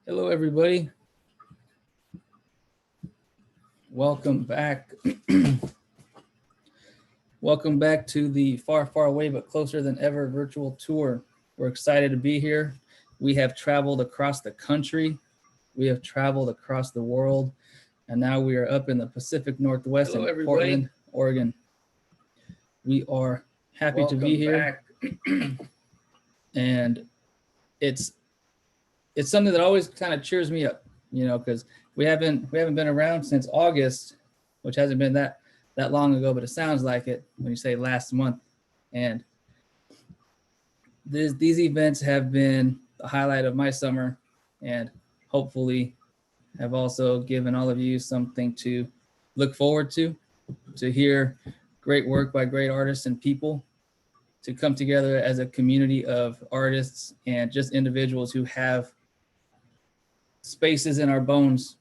Hello, everybody. Welcome back. Welcome back to the far, far away but closer than ever virtual tour. We're excited to be here. We have traveled across the country. We have traveled across the world. And now we are up in the Pacific Northwest. Hello, in everybody. Portland, Oregon. We are happy to be here. And it's something that always kind of cheers me up, because we haven't been around since August, which hasn't been that long ago, but it sounds like it when you say last month. And these events have been the highlight of my summer, and hopefully have also given all of you something to look forward to hear great work by great artists and people, to come together as a community of artists and just individuals who have spaces in our bones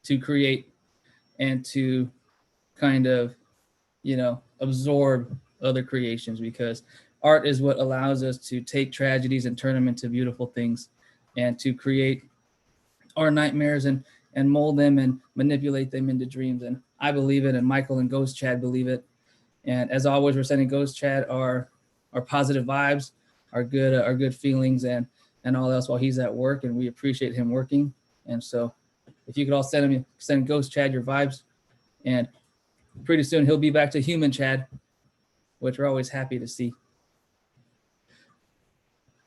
to create and to kind of, absorb other creations, because art is what allows us to take tragedies and turn them into beautiful things, and to create our nightmares and mold them and manipulate them into dreams. And I believe it, and Michael and Ghost Chad believe it. And as always, we're sending Ghost Chad our positive vibes, our good feelings, and all else while he's at work, and we appreciate him working. And so if you could all send Ghost Chad your vibes, and pretty soon he'll be back to human Chad, which we're always happy to see.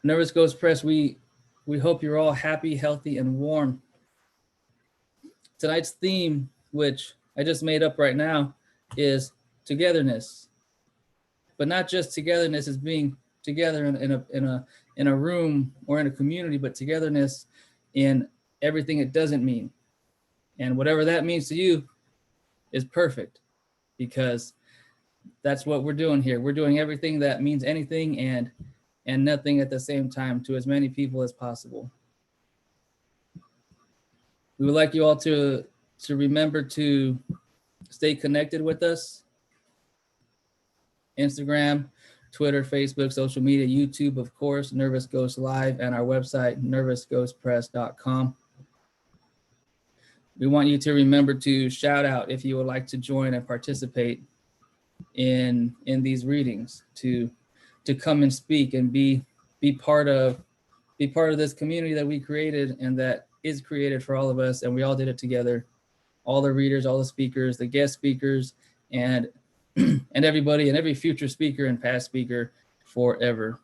Nervous Ghost Press, we hope you're all happy, healthy, and warm. Tonight's theme, which I just made up right now, is togetherness. But not just togetherness as being together in a room or in a community, but togetherness in everything it doesn't mean. And whatever that means to you is perfect, because that's what we're doing here. We're doing everything that means anything and nothing at the same time to as many people as possible. We would like you all to remember to stay connected with us. Instagram, Twitter, Facebook, social media, YouTube, of course, Nervous Ghost Live, and our website, nervousghostpress.com. We want you to remember to shout out if you would like to join and participate in these readings, to come and speak and be part of this community that we created and that is created for all of us, and we all did it together. All the readers, all the speakers, the guest speakers, and everybody, and every future speaker and past speaker forever.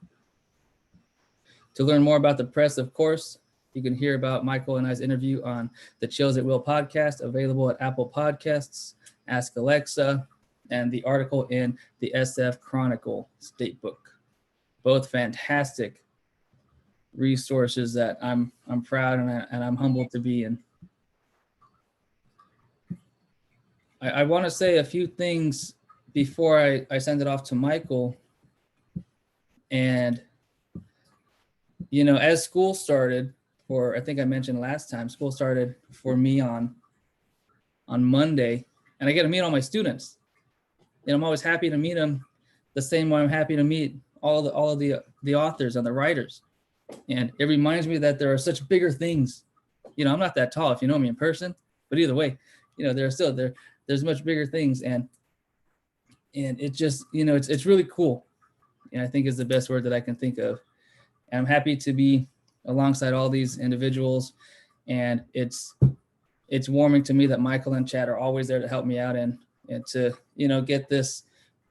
To learn more about the press, of course, you can hear about Michael and I's interview on the Chills at Will podcast, available at Apple Podcasts, Ask Alexa, and the article in the SF Chronicle State Book. Both fantastic resources that I'm proud and I'm humbled to be in. I want to say a few things before I send it off to Michael. And, as school started, or I think I mentioned last time, school started for me on Monday, and I get to meet all my students. And I'm always happy to meet them the same way I'm happy to meet all of the authors and the writers. And it reminds me that there are such bigger things. I'm not that tall if you know me in person, but either way, there's much bigger things. And it just, it's really cool. And I think is the best word that I can think of. And I'm happy to be alongside all these individuals. And it's warming to me that Michael and Chad are always there to help me out and to,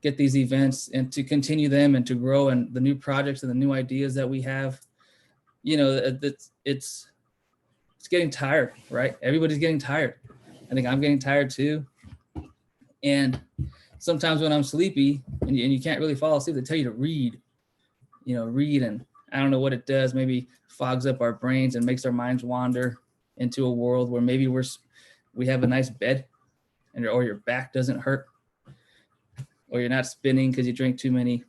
get these events and to continue them and to grow, and the new projects and the new ideas that we have. It's getting tired, right? Everybody's getting tired. I think I'm getting tired too. And sometimes when I'm sleepy and you can't really fall asleep, they tell you to read, and I don't know what it does. Maybe fogs up our brains and makes our minds wander into a world where maybe we have a nice bed, or your back doesn't hurt, or you're not spinning because you drink too many,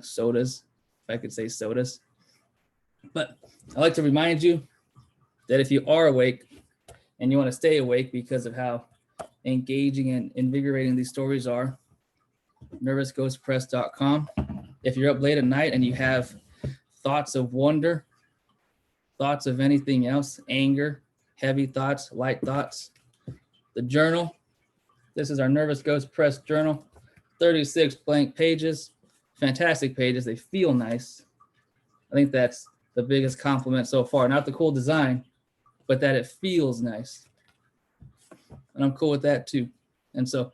sodas, if I could say sodas. But I like to remind you that if you are awake and you want to stay awake because of how engaging and invigorating these stories are, nervousghostpress.com. If you're up late at night and you have thoughts of wonder, thoughts of anything else, anger, heavy thoughts, light thoughts. The journal, this is our Nervous Ghost Press journal, 36 blank pages, fantastic pages. They feel nice. I think that's the biggest compliment so far. Not the cool design, but that it feels nice. And I'm cool with that too. And so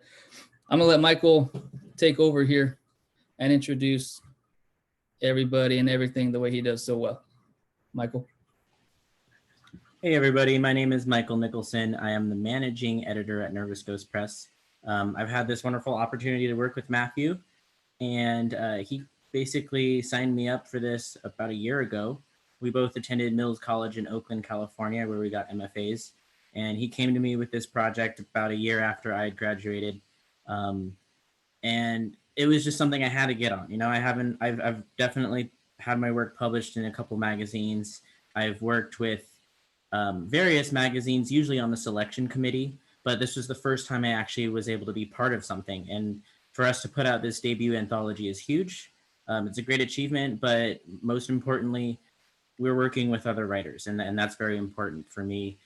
I'm gonna let Michael take over here and introduce everybody and everything the way he does so well. Michael. Hey everybody, my name is Michael Nicholson. I am the managing editor at Nervous Ghost Press. I've had this wonderful opportunity to work with Matthew, and he basically signed me up for this about a year ago. We both attended Mills College in Oakland, California, where we got MFAs, and he came to me with this project about a year after I had graduated, and it was just something I had to get on. You know, I've definitely had my work published in a couple magazines. I've worked with various magazines, usually on the selection committee, but this was the first time I actually was able to be part of something. And for us to put out this debut anthology is huge. It's a great achievement, but most importantly, we're working with other writers, and that's very important for me.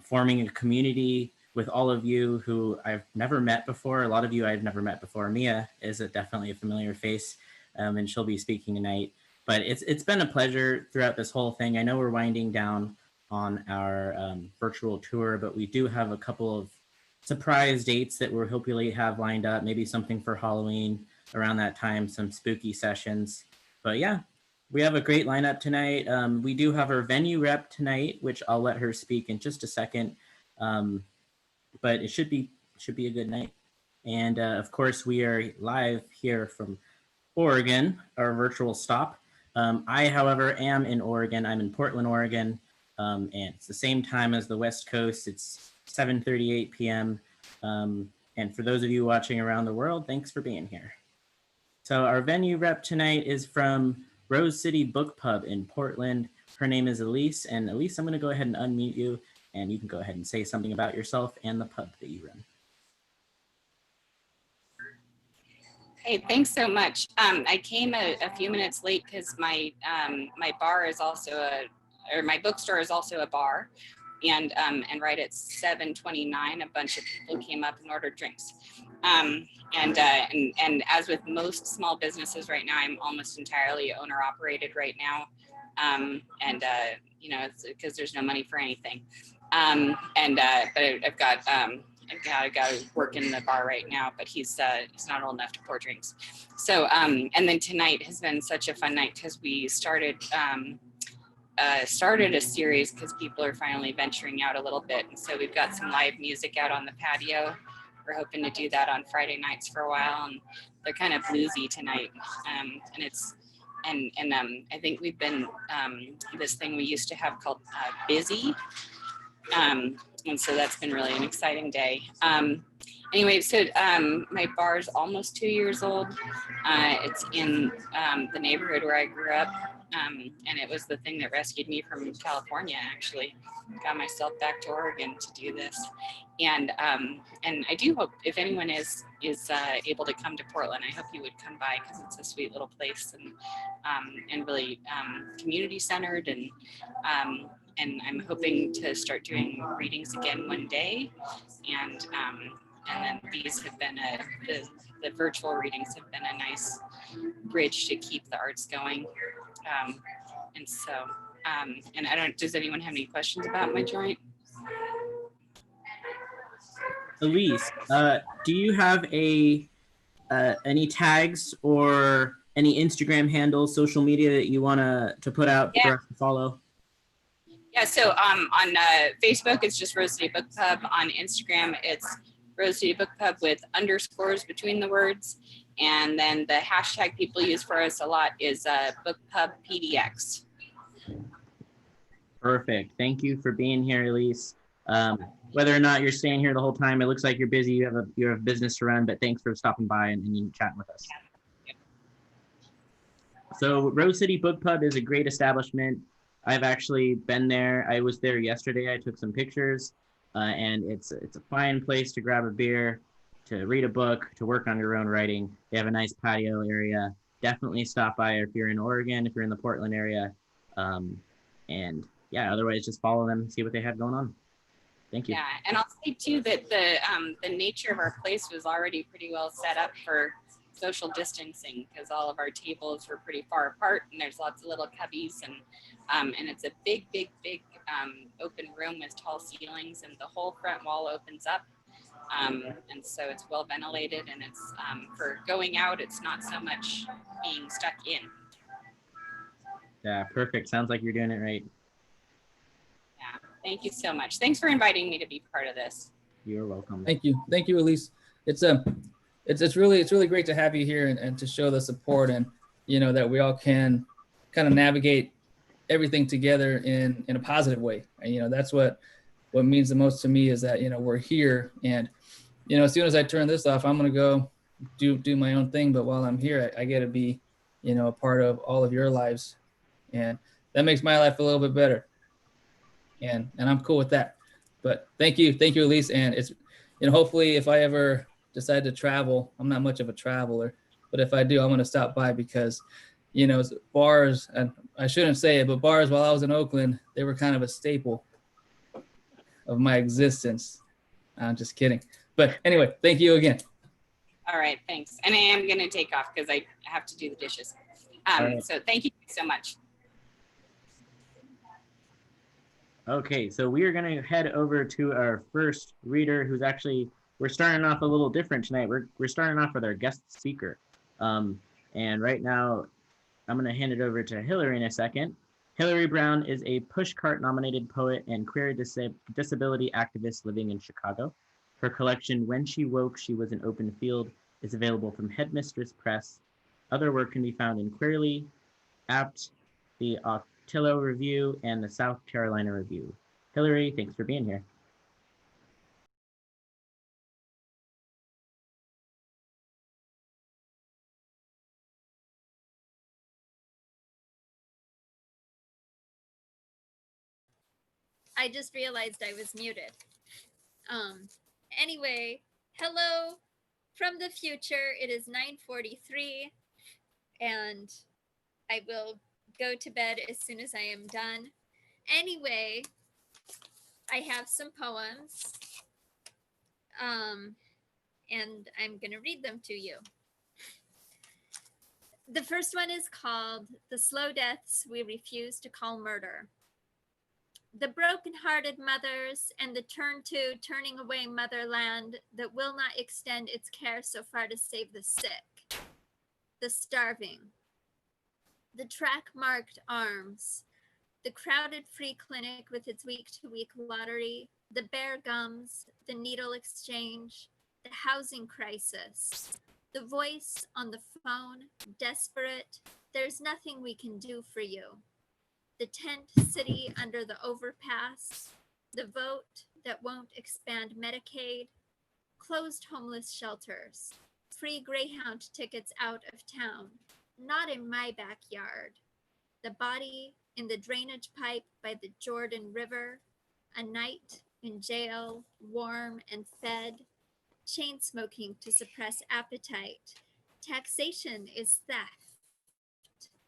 Forming a community with all of you who I've never met before. A lot of you I've never met before. Mia is definitely a familiar face, and she'll be speaking tonight. But it's been a pleasure throughout this whole thing. I know we're winding down on our virtual tour, but we do have a couple of surprise dates that we'll hopefully have lined up, maybe something for Halloween around that time, some spooky sessions. But yeah, we have a great lineup tonight. We do have our venue rep tonight, which I'll let her speak in just a second. But it should be a good night. And of course, we are live here from Oregon, our virtual stop. I, however, am in Oregon. I'm in Portland, Oregon. And it's the same time as the West Coast. It's 7:38 p.m. And for those of you watching around the world, thanks for being here. So our venue rep tonight is from Rose City Book Pub in Portland. Her name is Elise. And Elise, I'm going to go ahead and unmute you, and you can go ahead and say something about yourself and the pub that you run. Hey, thanks so much. I came a few minutes late because my bar is also my bookstore is also a bar, and right at 7:29, a bunch of people came up and ordered drinks. And as with most small businesses right now, I'm almost entirely owner operated right now, you know, it's because there's no money for anything. But I've got a guy working in the bar right now, but he's not old enough to pour drinks. So and then tonight has been such a fun night because we started a series because people are finally venturing out a little bit, and so we've got some live music out on the patio. We're hoping to do that on Friday nights for a while, and they're kind of bluesy tonight. And it's I think we've been this thing we used to have called Busy. And so that's been really an exciting day. Anyway, so my bar is almost 2 years old. It's in the neighborhood where I grew up, and it was the thing that rescued me from California, actually. Got myself back to Oregon to do this. And I do hope if anyone is able to come to Portland, I hope you would come by because it's a sweet little place and really community centered, and I'm hoping to start doing readings again one day, and then these have been the virtual readings have been a nice bridge to keep the arts going, and so and I don't. Does anyone have any questions about my joint? Elise, do you have any tags or any Instagram handles, social media that you want to put out for us to follow? Yeah, so on Facebook, it's just Rose City Book Pub. On Instagram, it's Rose City Book Pub with underscores between the words. And then the hashtag people use for us a lot is Book Pub PDX. Perfect. Thank you for being here, Elise. Whether or not you're staying here the whole time, it looks like you're busy. You have business to run, but thanks for stopping by and chatting with us. So Rose City Book Pub is a great establishment. I've actually been there. I was there yesterday. I took some pictures, and it's a fine place to grab a beer, to read a book, to work on your own writing. They have a nice patio area. Definitely stop by if you're in Oregon, if you're in the Portland area. And yeah, otherwise just follow them, see what they have going on. Thank you. Yeah, and I'll say too that the nature of our place was already pretty well set up for social distancing because all of our tables were pretty far apart, and there's lots of little cubbies, and it's a big open room with tall ceilings, and the whole front wall opens up, and so it's well ventilated, and it's for going out. It's not so much being stuck in. Yeah, perfect. Sounds like you're doing it right. Yeah, thank you so much. Thanks for inviting me to be part of this. You're welcome. Thank you, Elise. It's really great to have you here and to show the support, and that we all can kind of navigate everything together in a positive way. And that's what means the most to me is that we're here, and as soon as I turn this off, I'm gonna go do my own thing. But while I'm here, I get to be a part of all of your lives, and that makes my life a little bit better. And I'm cool with that. But thank you, Elise. And it's hopefully if I ever decide to travel, I'm not much of a traveler, but if I do, I'm going to stop by because bars, and I shouldn't say it, but bars while I was in Oakland, they were kind of a staple of my existence. I'm just kidding. But anyway, thank you again. All right, thanks. And I am going to take off because I have to do the dishes. Right. So thank you so much. Okay, so we are going to head over to our first reader, who's actually, we're starting off a little different tonight. We're starting off with our guest speaker. And right now, I'm going to hand it over to Hillary in a second. Hillary Brown is a pushcart nominated poet and queer disability activist living in Chicago. Her collection, When She Woke, She Was an Open Field, is available from Headmistress Press. Other work can be found in Queerly, Apt, the Tillo Review, and the South Carolina Review. Hillary, thanks for being here. I just realized I was muted. Anyway, hello from the future. It is 9:43, and I will go to bed as soon as I am done. Anyway, I have some poems, and I'm going to read them to you. The first one is called The Slow Deaths We Refuse to Call Murder. The broken-hearted mothers and the turning away motherland that will not extend its care so far to save the sick, the starving, the track-marked arms, the crowded free clinic with its week-to-week lottery, the bare gums, the needle exchange, the housing crisis, the voice on the phone, desperate, there's nothing we can do for you. The tent city under the overpass, the vote that won't expand Medicaid, closed homeless shelters, free Greyhound tickets out of town, not in my backyard, the body in the drainage pipe by the Jordan River, a night in jail, warm and fed, chain smoking to suppress appetite, taxation is theft.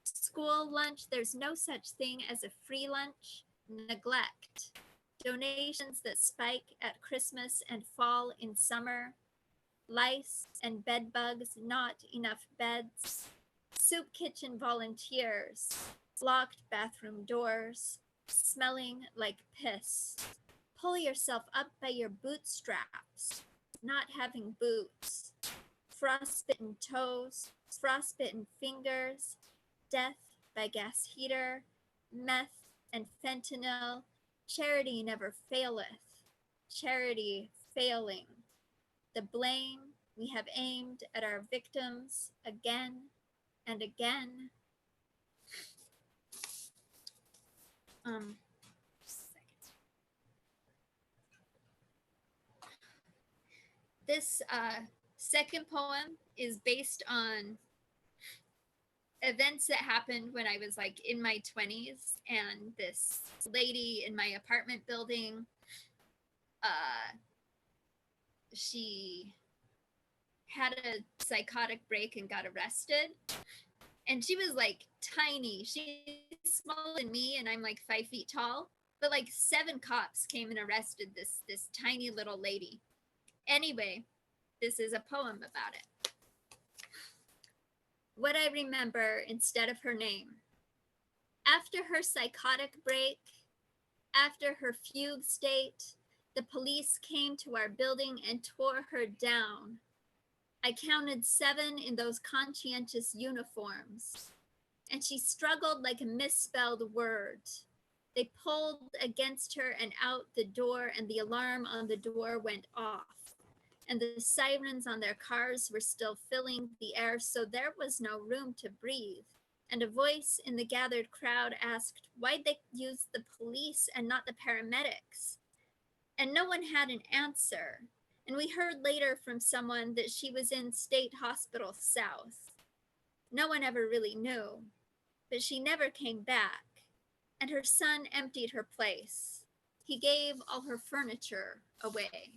School lunch, there's no such thing as a free lunch, neglect, donations that spike at Christmas and fall in summer, lice and bed bugs, not enough beds, soup kitchen volunteers, locked bathroom doors, smelling like piss, pull yourself up by your bootstraps, not having boots, frostbitten toes, frostbitten fingers, death by gas heater, meth and fentanyl, charity never faileth, charity failing. The blame we have aimed at our victims again and again. This second poem is based on events that happened when I was like in my 20s, and this lady in my apartment building, she had a psychotic break and got arrested, and she was like tiny. She's smaller than me, and I'm like 5 feet tall. But like 7 cops came and arrested this tiny little lady. Anyway, this is a poem about it. What I remember instead of her name. After her psychotic break, after her fugue state, the police came to our building and tore her down. I counted 7 in those conscientious uniforms, and she struggled like a misspelled word. They pulled against her and out the door, and the alarm on the door went off. And the sirens on their cars were still filling the air, so there was no room to breathe. And a voice in the gathered crowd asked, why'd they use the police and not the paramedics? And no one had an answer. And we heard later from someone that she was in State Hospital South. No one ever really knew, but she never came back. And her son emptied her place. He gave all her furniture away.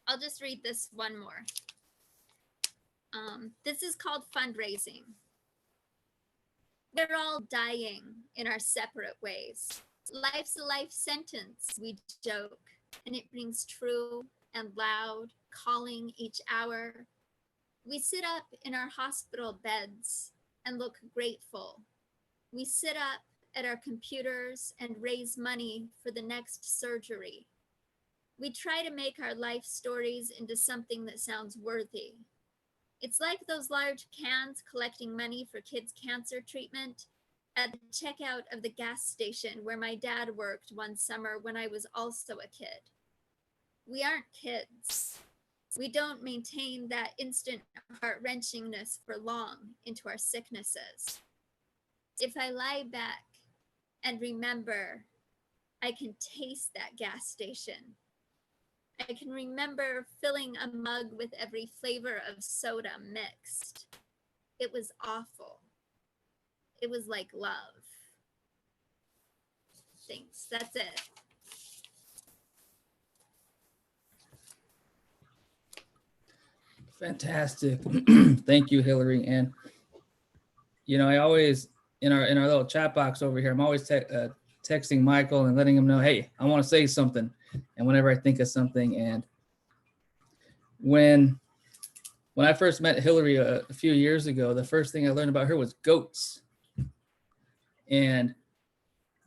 I'll just read this one more. This is called fundraising. We're all dying in our separate ways. Life's a life sentence, we joke, and it rings true and loud, calling each hour. We sit up in our hospital beds and look grateful. We sit up at our computers and raise money for the next surgery. We try to make our life stories into something that sounds worthy. It's like those large cans collecting money for kids' cancer treatment at the checkout of the gas station where my dad worked one summer when I was also a kid. We aren't kids. We don't maintain that instant heart-wrenchingness for long into our sicknesses. If I lie back and remember, I can taste that gas station. I can remember filling a mug with every flavor of soda mixed. It was awful. It was like love. Thanks. That's it. Fantastic. Thank you, Hillary. And, you know, I always, in our little chat box over here, I'm always texting Michael and letting him know, hey, I want to say something. And whenever I think of something, and when I first met Hillary a few years ago, the first thing I learned about her was goats. And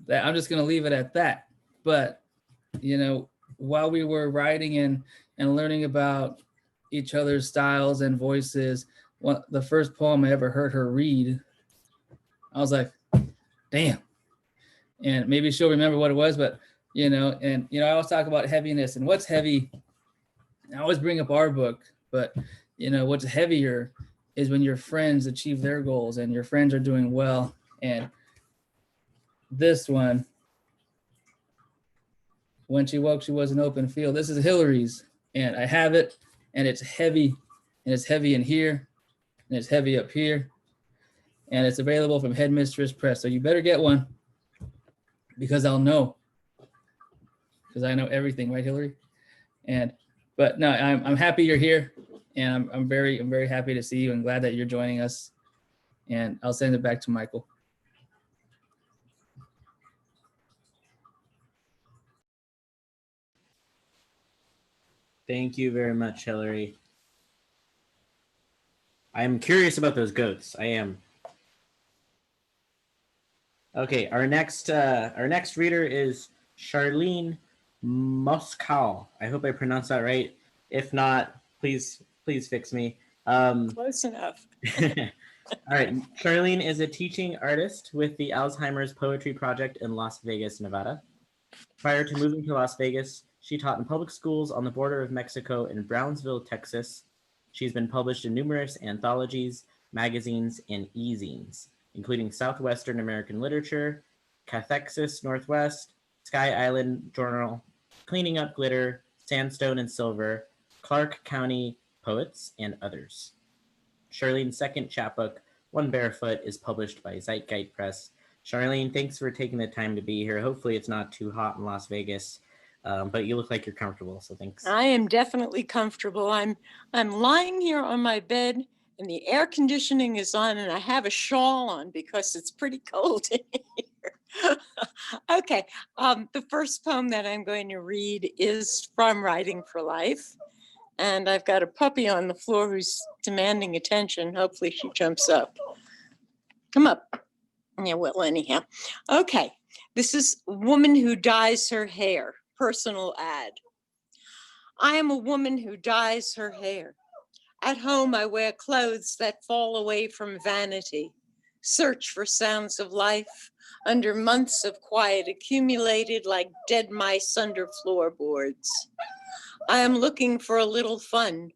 that I'm just going to leave it at that. But, you know, while we were writing and learning about each other's styles and voices, the first poem I ever heard her read, I was like, damn. And maybe she'll remember what it was, but you know, and I always talk about heaviness and what's heavy. I always bring up our book, but you know, what's heavier is when your friends achieve their goals and your friends are doing well. And this one, when she woke, she was an open field. This is Hillary's, and I have it, and it's heavy, and it's heavy in here, and it's heavy up here, and it's available from Headmistress Press. So you better get one, because I'll know. Because I know everything, right, Hillary? But no, I'm happy you're here, and I'm very happy to see you, and glad that you're joining us. And I'll send it back to Michael. Thank you very much, Hillary. I'm curious about those goats. I am. Okay, our next reader is Charlene Moscow. I hope I pronounced that right. If not, please fix me. Close enough. All right, Charlene is a teaching artist with the Alzheimer's Poetry Project in Las Vegas, Nevada. Prior to moving to Las Vegas, she taught in public schools on the border of Mexico in Brownsville, Texas. She's been published in numerous anthologies, magazines, and e-zines, including Southwestern American Literature, Cathexis Northwest, Sky Island Journal, Cleaning Up Glitter, Sandstone and Silver, Clark County Poets, and others. Charlene's second chapbook, One Barefoot, is published by Zeitgeist Press. Charlene, thanks for taking the time to be here. Hopefully it's not too hot in Las Vegas, but you look like you're comfortable, so thanks. I am definitely comfortable. I'm lying here on my bed And the air conditioning is on and I have a shawl on because it's pretty cold in here. Okay, the first poem that I'm going to read is from Writing for Life. And I've got a puppy on the floor who's demanding attention. Hopefully she jumps up. Come up. Yeah, well, anyhow. Okay, this is a woman who dyes her hair. Personal ad. I am a woman who dyes her hair. At home, I wear clothes that fall away from vanity, search for sounds of life under months of quiet accumulated like dead mice under floorboards. I am looking for a little fun.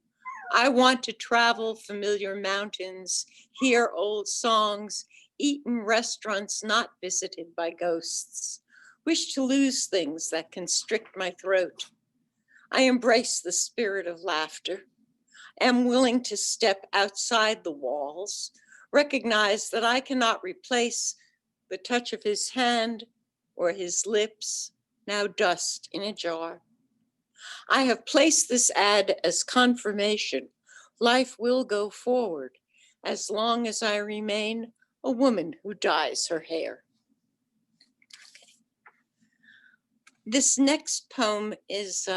I want to travel familiar mountains, hear old songs, eat in restaurants not visited by ghosts, wish to lose things that constrict my throat. I embrace the spirit of laughter, am willing to step outside the walls, recognize that I cannot replace the touch of his hand or his lips, now dust in a jar. I have placed this ad as confirmation. Life will go forward as long as I remain a woman who dyes her hair. Okay. This next poem is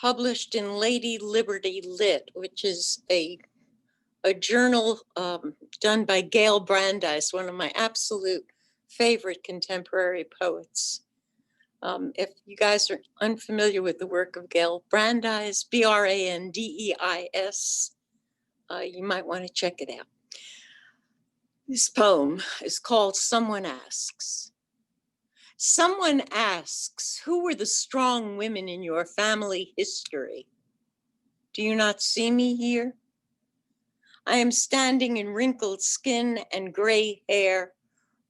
published in Lady Liberty Lit, which is a journal done by Gail Brandeis, one of my absolute favorite contemporary poets. If you guys are unfamiliar with the work of Gail Brandeis, Brandeis, you might want to check it out. This poem is called Someone Asks. Someone asks, who were the strong women in your family history? Do you not see me here? I am standing in wrinkled skin and gray hair,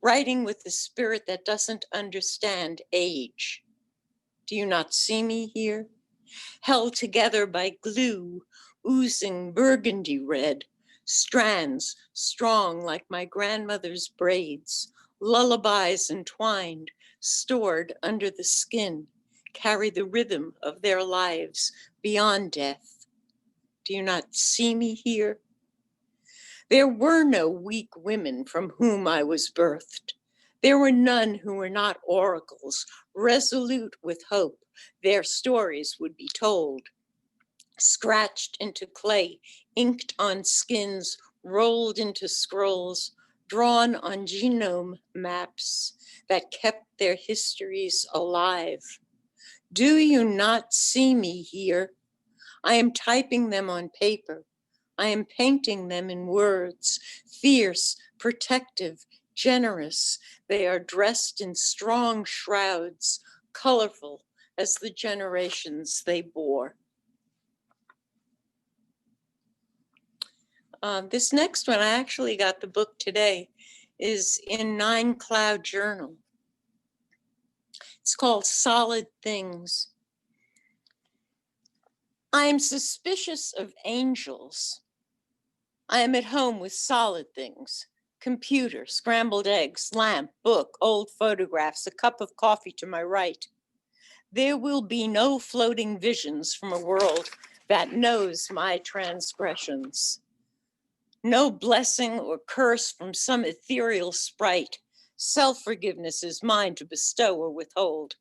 writing with the spirit that doesn't understand age. Do you not see me here? Held together by glue, oozing burgundy red, strands strong like my grandmother's braids, lullabies entwined, stored under the skin, carry the rhythm of their lives beyond death. Do you not see me here? There were no weak women from whom I was birthed. There were none who were not oracles, resolute with hope. Their stories would be told. Scratched into clay, inked on skins, rolled into scrolls, drawn on genome maps that kept their histories alive. Do you not see me here? I am typing them on paper. I am painting them in words, fierce, protective, generous. They are dressed in strong shrouds, colorful as the generations they bore. This next one, I actually got the book today, is in 9 Cloud Journal. It's called Solid Things. I am suspicious of angels. I am at home with solid things: computer, scrambled eggs, lamp, book, old photographs, a cup of coffee to my right. There will be no floating visions from a world that knows my transgressions. No blessing or curse from some ethereal sprite. Self-forgiveness is mine to bestow or withhold.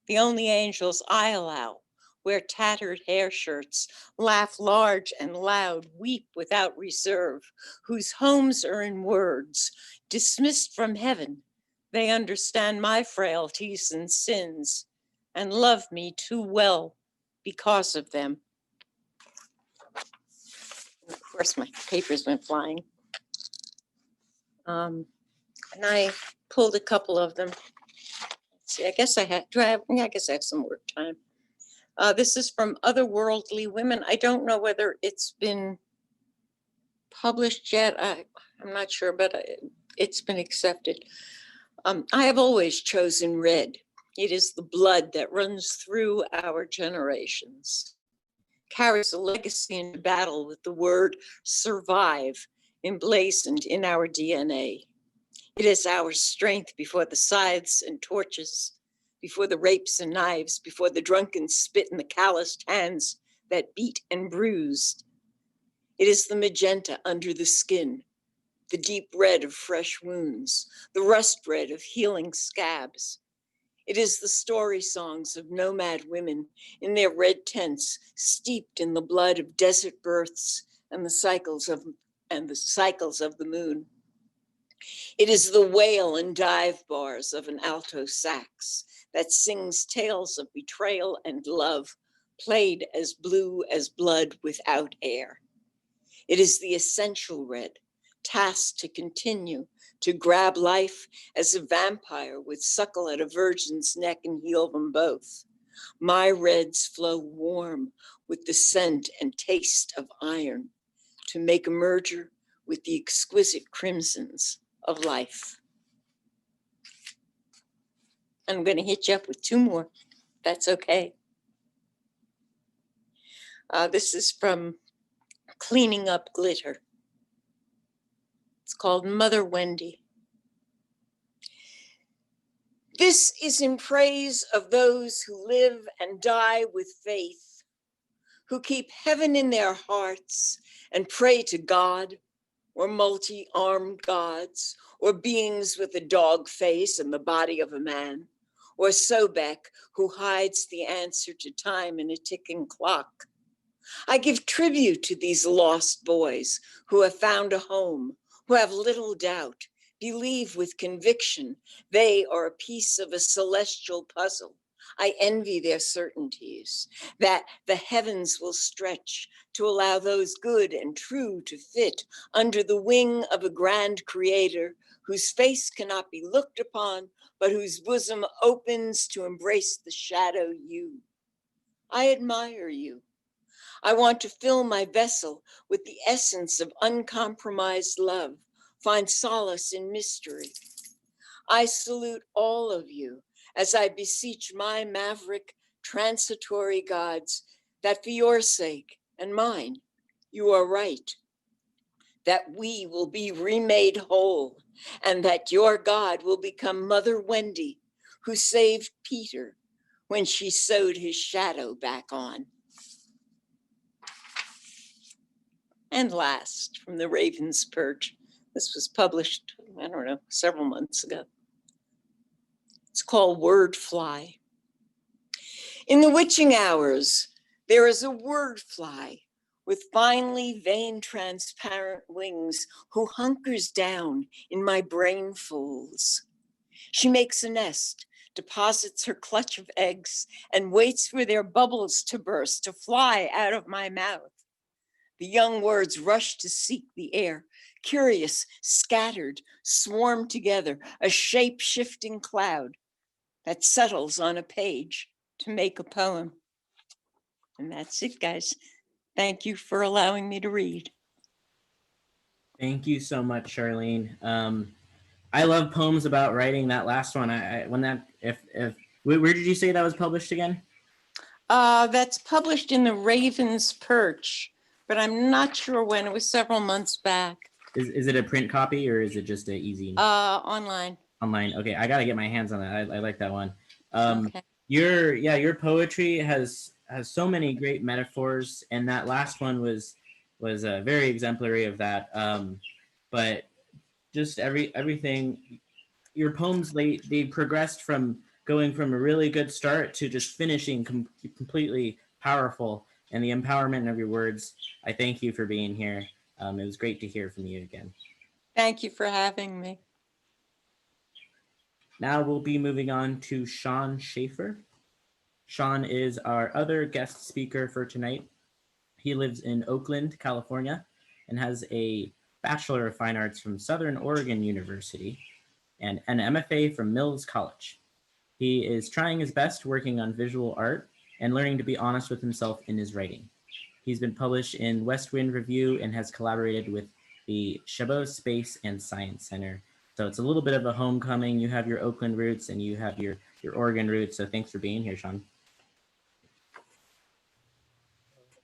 The only angels I allow wear tattered hair shirts, laugh large and loud, weep without reserve, whose homes are in words, dismissed from heaven. They understand my frailties and sins and love me too well because of them. Of course, my papers went flying. And I pulled a couple of them. Let's see, I guess I have, yeah, I guess I have some work time. This is from Otherworldly Women. I don't know whether it's been published yet. I'm not sure, but it's been accepted. I have always chosen red. It is the blood that runs through our generations, carries a legacy into battle with the word survive emblazoned in our DNA. It is our strength before the scythes and torches, before the rapes and knives, before the drunken spit and the calloused hands that beat and bruised. It is the magenta under the skin, the deep red of fresh wounds, the rust red of healing scabs. It is the story songs of nomad women in their red tents, steeped in the blood of desert births and the cycles of the moon. It is the wail and dive bars of an alto sax that sings tales of betrayal and love, played as blue as blood without air. It is the essential red, tasked to continue to grab life as a vampire would suckle at a virgin's neck and heal them both. My reds flow warm with the scent and taste of iron to make a merger with the exquisite crimsons of life. I'm going to hit you up with two more. That's okay. This is from Cleaning Up Glitter. It's called Mother Wendy. This is in praise of those who live and die with faith, who keep heaven in their hearts and pray to God, or multi-armed gods, or beings with a dog face and the body of a man, or Sobek, who hides the answer to time in a ticking clock. I give tribute to these lost boys who have found a home, who have little doubt, believe with conviction they are a piece of a celestial puzzle. I envy their certainties that the heavens will stretch to allow those good and true to fit under the wing of a grand creator whose face cannot be looked upon, but whose bosom opens to embrace the shadow you. I admire you. I want to fill my vessel with the essence of uncompromised love, find solace in mystery. I salute all of you as I beseech my maverick transitory gods that for your sake and mine, you are right, that we will be remade whole, and that your God will become Mother Wendy, who saved Peter when she sewed his shadow back on. And last, from the Raven's Perch, this was published, I don't know, several months ago. It's called Word Fly. In the witching hours, there is a word fly with finely veined transparent wings who hunkers down in my brain folds. She makes a nest, deposits her clutch of eggs, and waits for their bubbles to burst, to fly out of my mouth. The young words rush to seek the air, curious, scattered, swarm together, a shape-shifting cloud that settles on a page to make a poem. And that's it, guys. Thank you for allowing me to read. Thank you so much, Charlene. I love poems about writing. That last one, where did you say that was published again? That's published in the Raven's Perch, but I'm not sure when. It was several months back. Is it a print copy or is it just an easy? Online. Online. Okay, I gotta get my hands on that. I like that one. Okay. Your poetry has so many great metaphors, and that last one was very exemplary of that. But just everything, your poems, they progressed from going from a really good start to just finishing completely powerful, and the empowerment of your words. I thank you for being here. It was great to hear from you again. Thank you for having me. Now we'll be moving on to Sean Schaefer. Sean is our other guest speaker for tonight. He lives in Oakland, California, and has a Bachelor of Fine Arts from Southern Oregon University and an MFA from Mills College. He is trying his best working on visual art and learning to be honest with himself in his writing. He's been published in West Wind Review and has collaborated with the Chabot Space and Science Center. So it's a little bit of a homecoming. You have your Oakland roots and you have your Oregon roots. So thanks for being here, Sean.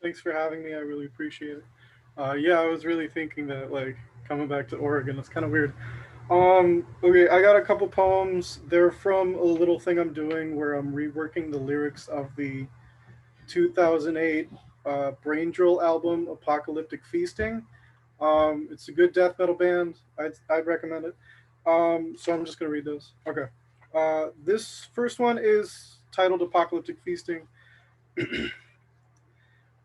Thanks for having me. I really appreciate it. Yeah, I was really thinking that, like, coming back to Oregon, it's kind of weird. Okay, I got a couple poems. They're from a little thing I'm doing where I'm reworking the lyrics of the 2008 Brain Drill album, Apocalyptic Feasting. It's a good death metal band. I'd recommend it. So I'm just gonna read those. Okay. This first one is titled Apocalyptic Feasting.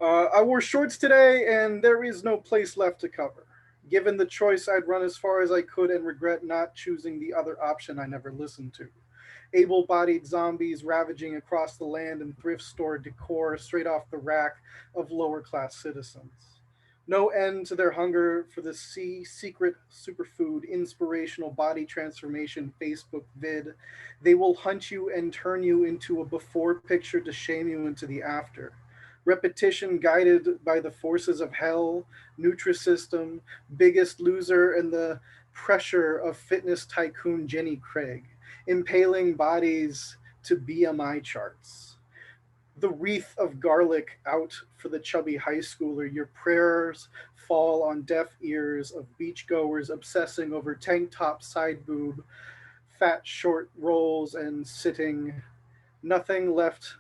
I wore shorts today, and there is no place left to cover. Given the choice, I'd run as far as I could and regret not choosing the other option I never listened to. Able-bodied zombies ravaging across the land in thrift store decor straight off the rack of lower-class citizens. No end to their hunger for the secret superfood inspirational body transformation Facebook vid. They will hunt you and turn you into a before picture to shame you into the after. Repetition guided by the forces of hell, Nutrisystem, Biggest Loser, and the pressure of fitness tycoon Jenny Craig, impaling bodies to BMI charts. The wreath of garlic out for the chubby high schooler, your prayers fall on deaf ears of beachgoers obsessing over tank top side boob, fat short rolls, and sitting. Nothing left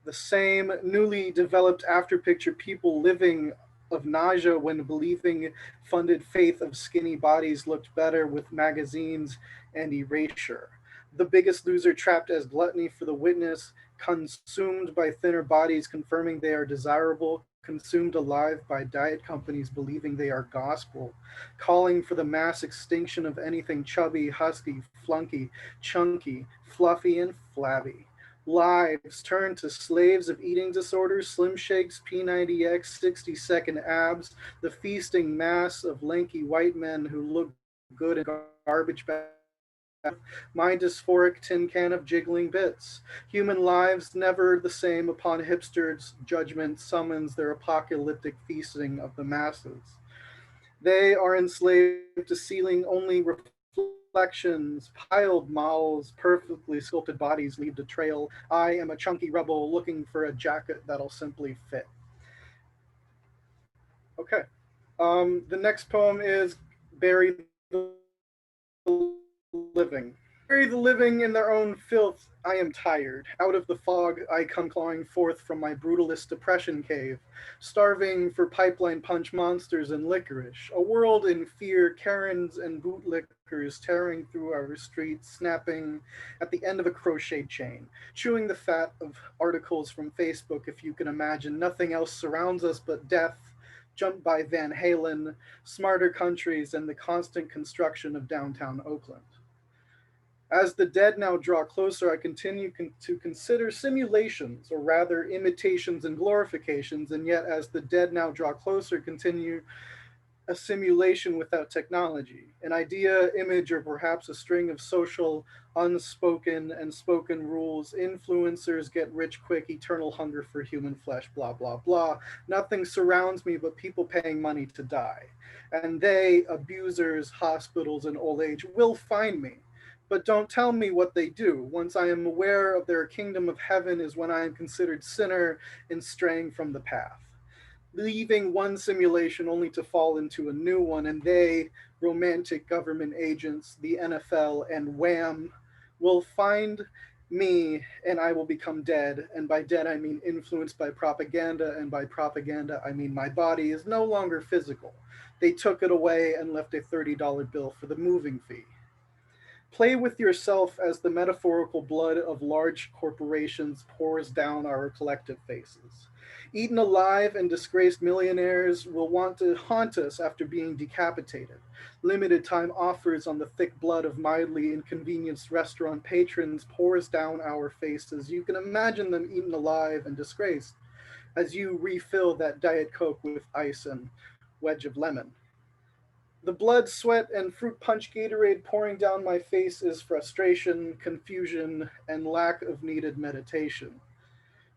the same. Newly developed after picture people living of nausea when believing funded faith of skinny bodies looked better with magazines and erasure. The Biggest Loser trapped as gluttony for the witness, consumed by thinner bodies confirming they are desirable, consumed alive by diet companies believing they are gospel, calling for the mass extinction of anything chubby, husky, flunky, chunky, fluffy, and flabby. Lives turned to slaves of eating disorders, Slim Shakes, P90X, 60-second abs, the feasting mass of lanky white men who look good in garbage bags. My dysphoric tin can of jiggling bits. Human lives never the same upon hipsters' judgment summons their apocalyptic feasting of the masses. They are enslaved to ceiling only reflections, piled malls, perfectly sculpted bodies leave a trail. I am a chunky rebel looking for a jacket that'll simply fit. Okay. The next poem is Bury the Living. Bury the living in their own filth. I am tired. Out of the fog, I come clawing forth from my brutalist depression cave, starving for pipeline punch monsters and licorice. A world in fear, Karens and bootlickers tearing through our streets, snapping at the end of a crochet chain, chewing the fat of articles from Facebook. If you can imagine, nothing else surrounds us but death, jumped by Van Halen, smarter countries, and the constant construction of downtown Oakland. As the dead now draw closer, I continue to consider simulations, or rather imitations and glorifications, and yet as the dead now draw closer, continue a simulation without technology, an idea, image, or perhaps a string of social, unspoken, and spoken rules. Influencers get rich quick, eternal hunger for human flesh, blah, blah, blah. Nothing surrounds me but people paying money to die. And they, abusers, hospitals, and old age, will find me. But don't tell me what they do. Once I am aware of their kingdom of heaven is when I am considered sinner and straying from the path. Leaving one simulation only to fall into a new one, and they, romantic government agents, the NFL, and Wham, will find me and I will become dead. And by dead, I mean influenced by propaganda, and by propaganda, I mean my body is no longer physical. They took it away and left a $30 bill for the moving fee. Play with yourself as the metaphorical blood of large corporations pours down our collective faces. Eaten alive and disgraced millionaires will want to haunt us after being decapitated. Limited time offers on the thick blood of mildly inconvenienced restaurant patrons pours down our faces. You can imagine them eaten alive and disgraced as you refill that Diet Coke with ice and wedge of lemon. The blood, sweat, and fruit punch Gatorade pouring down my face is frustration, confusion, and lack of needed meditation.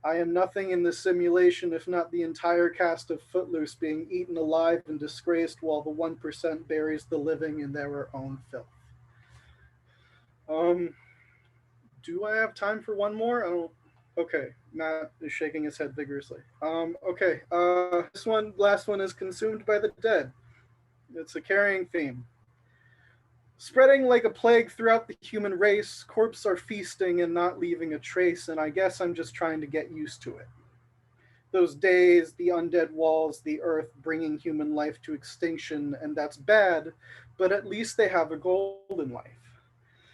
I am nothing in this simulation if not the entire cast of Footloose being eaten alive and disgraced while the 1% buries the living in their own filth. Do I have time for one more? I don't. Okay, Matt is shaking his head vigorously. Okay, last one is Consumed by the Dead. It's a carrying theme. Spreading like a plague throughout the human race, corpses are feasting and not leaving a trace, and I guess I'm just trying to get used to it. Those days, the undead walls, the earth bringing human life to extinction, and that's bad, but at least they have a goal in life.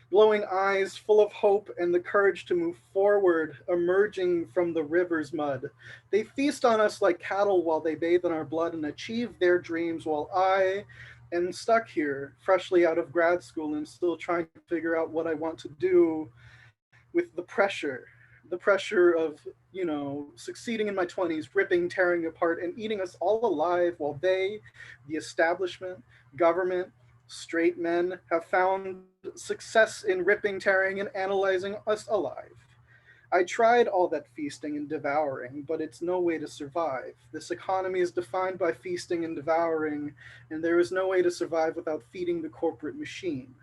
Glowing eyes full of hope and the courage to move forward, emerging from the river's mud. They feast on us like cattle while they bathe in our blood and achieve their dreams, while I am stuck here, freshly out of grad school and still trying to figure out what I want to do with the pressure of, succeeding in my 20s, ripping, tearing apart, and eating us all alive while they, the establishment, government, straight men, have found success in ripping, tearing, and analyzing us alive. I tried all that feasting and devouring, but it's no way to survive. This economy is defined by feasting and devouring, and there is no way to survive without feeding the corporate machine.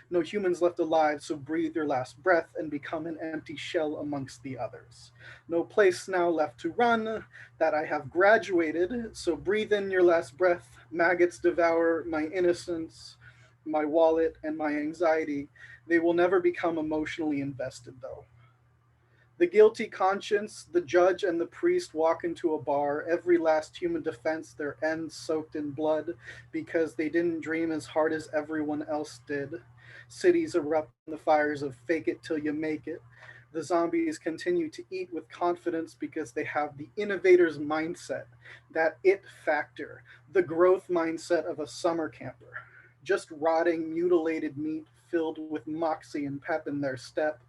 No humans left alive, so breathe your last breath and become an empty shell amongst the others. No place now left to run, that I have graduated, so breathe in your last breath. Maggots devour my innocence, my wallet, and my anxiety. They will never become emotionally invested, though. The guilty conscience, the judge, and the priest walk into a bar, every last human defense, their ends soaked in blood, because they didn't dream as hard as everyone else did. Cities erupt in the fires of fake it till you make it. The zombies continue to eat with confidence because they have the innovator's mindset, that it factor, the growth mindset of a summer camper. Just rotting, mutilated meat filled with moxie and pep in their step.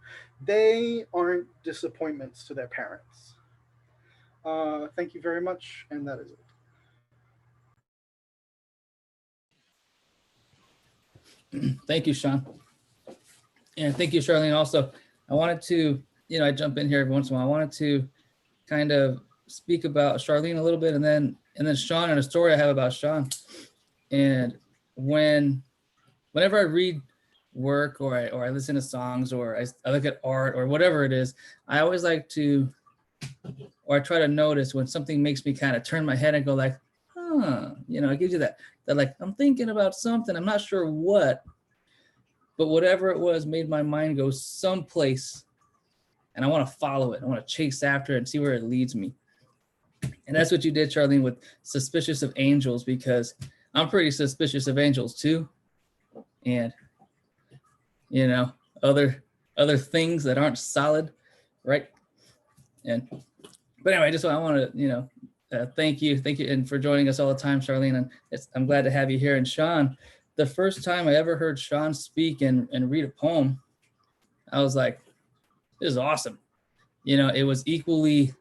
They aren't disappointments to their parents. Thank you very much, and that is it. Thank you, Sean. And thank you, Charlene. Also, I wanted to, I jump in here every once in a while. I wanted to kind of speak about Charlene a little bit, and then Sean, and a story I have about Sean. And whenever I read work or I listen to songs or I look at art or whatever it is, I always like to, or I try to notice when something makes me kind of turn my head and go like, it gives you that like, I'm thinking about something, I'm not sure what, but whatever it was made my mind go someplace and I want to follow it. I want to chase after it and see where it leads me. And that's what you did, Charlene, with Suspicious of Angels, because I'm pretty suspicious of angels too. And, other things that aren't solid, right? But anyway, I want to, thank you, and for joining us all the time, Charlene. And I'm glad to have you here. And Sean, the first time I ever heard Sean speak and read a poem, I was like, this is awesome. It was equally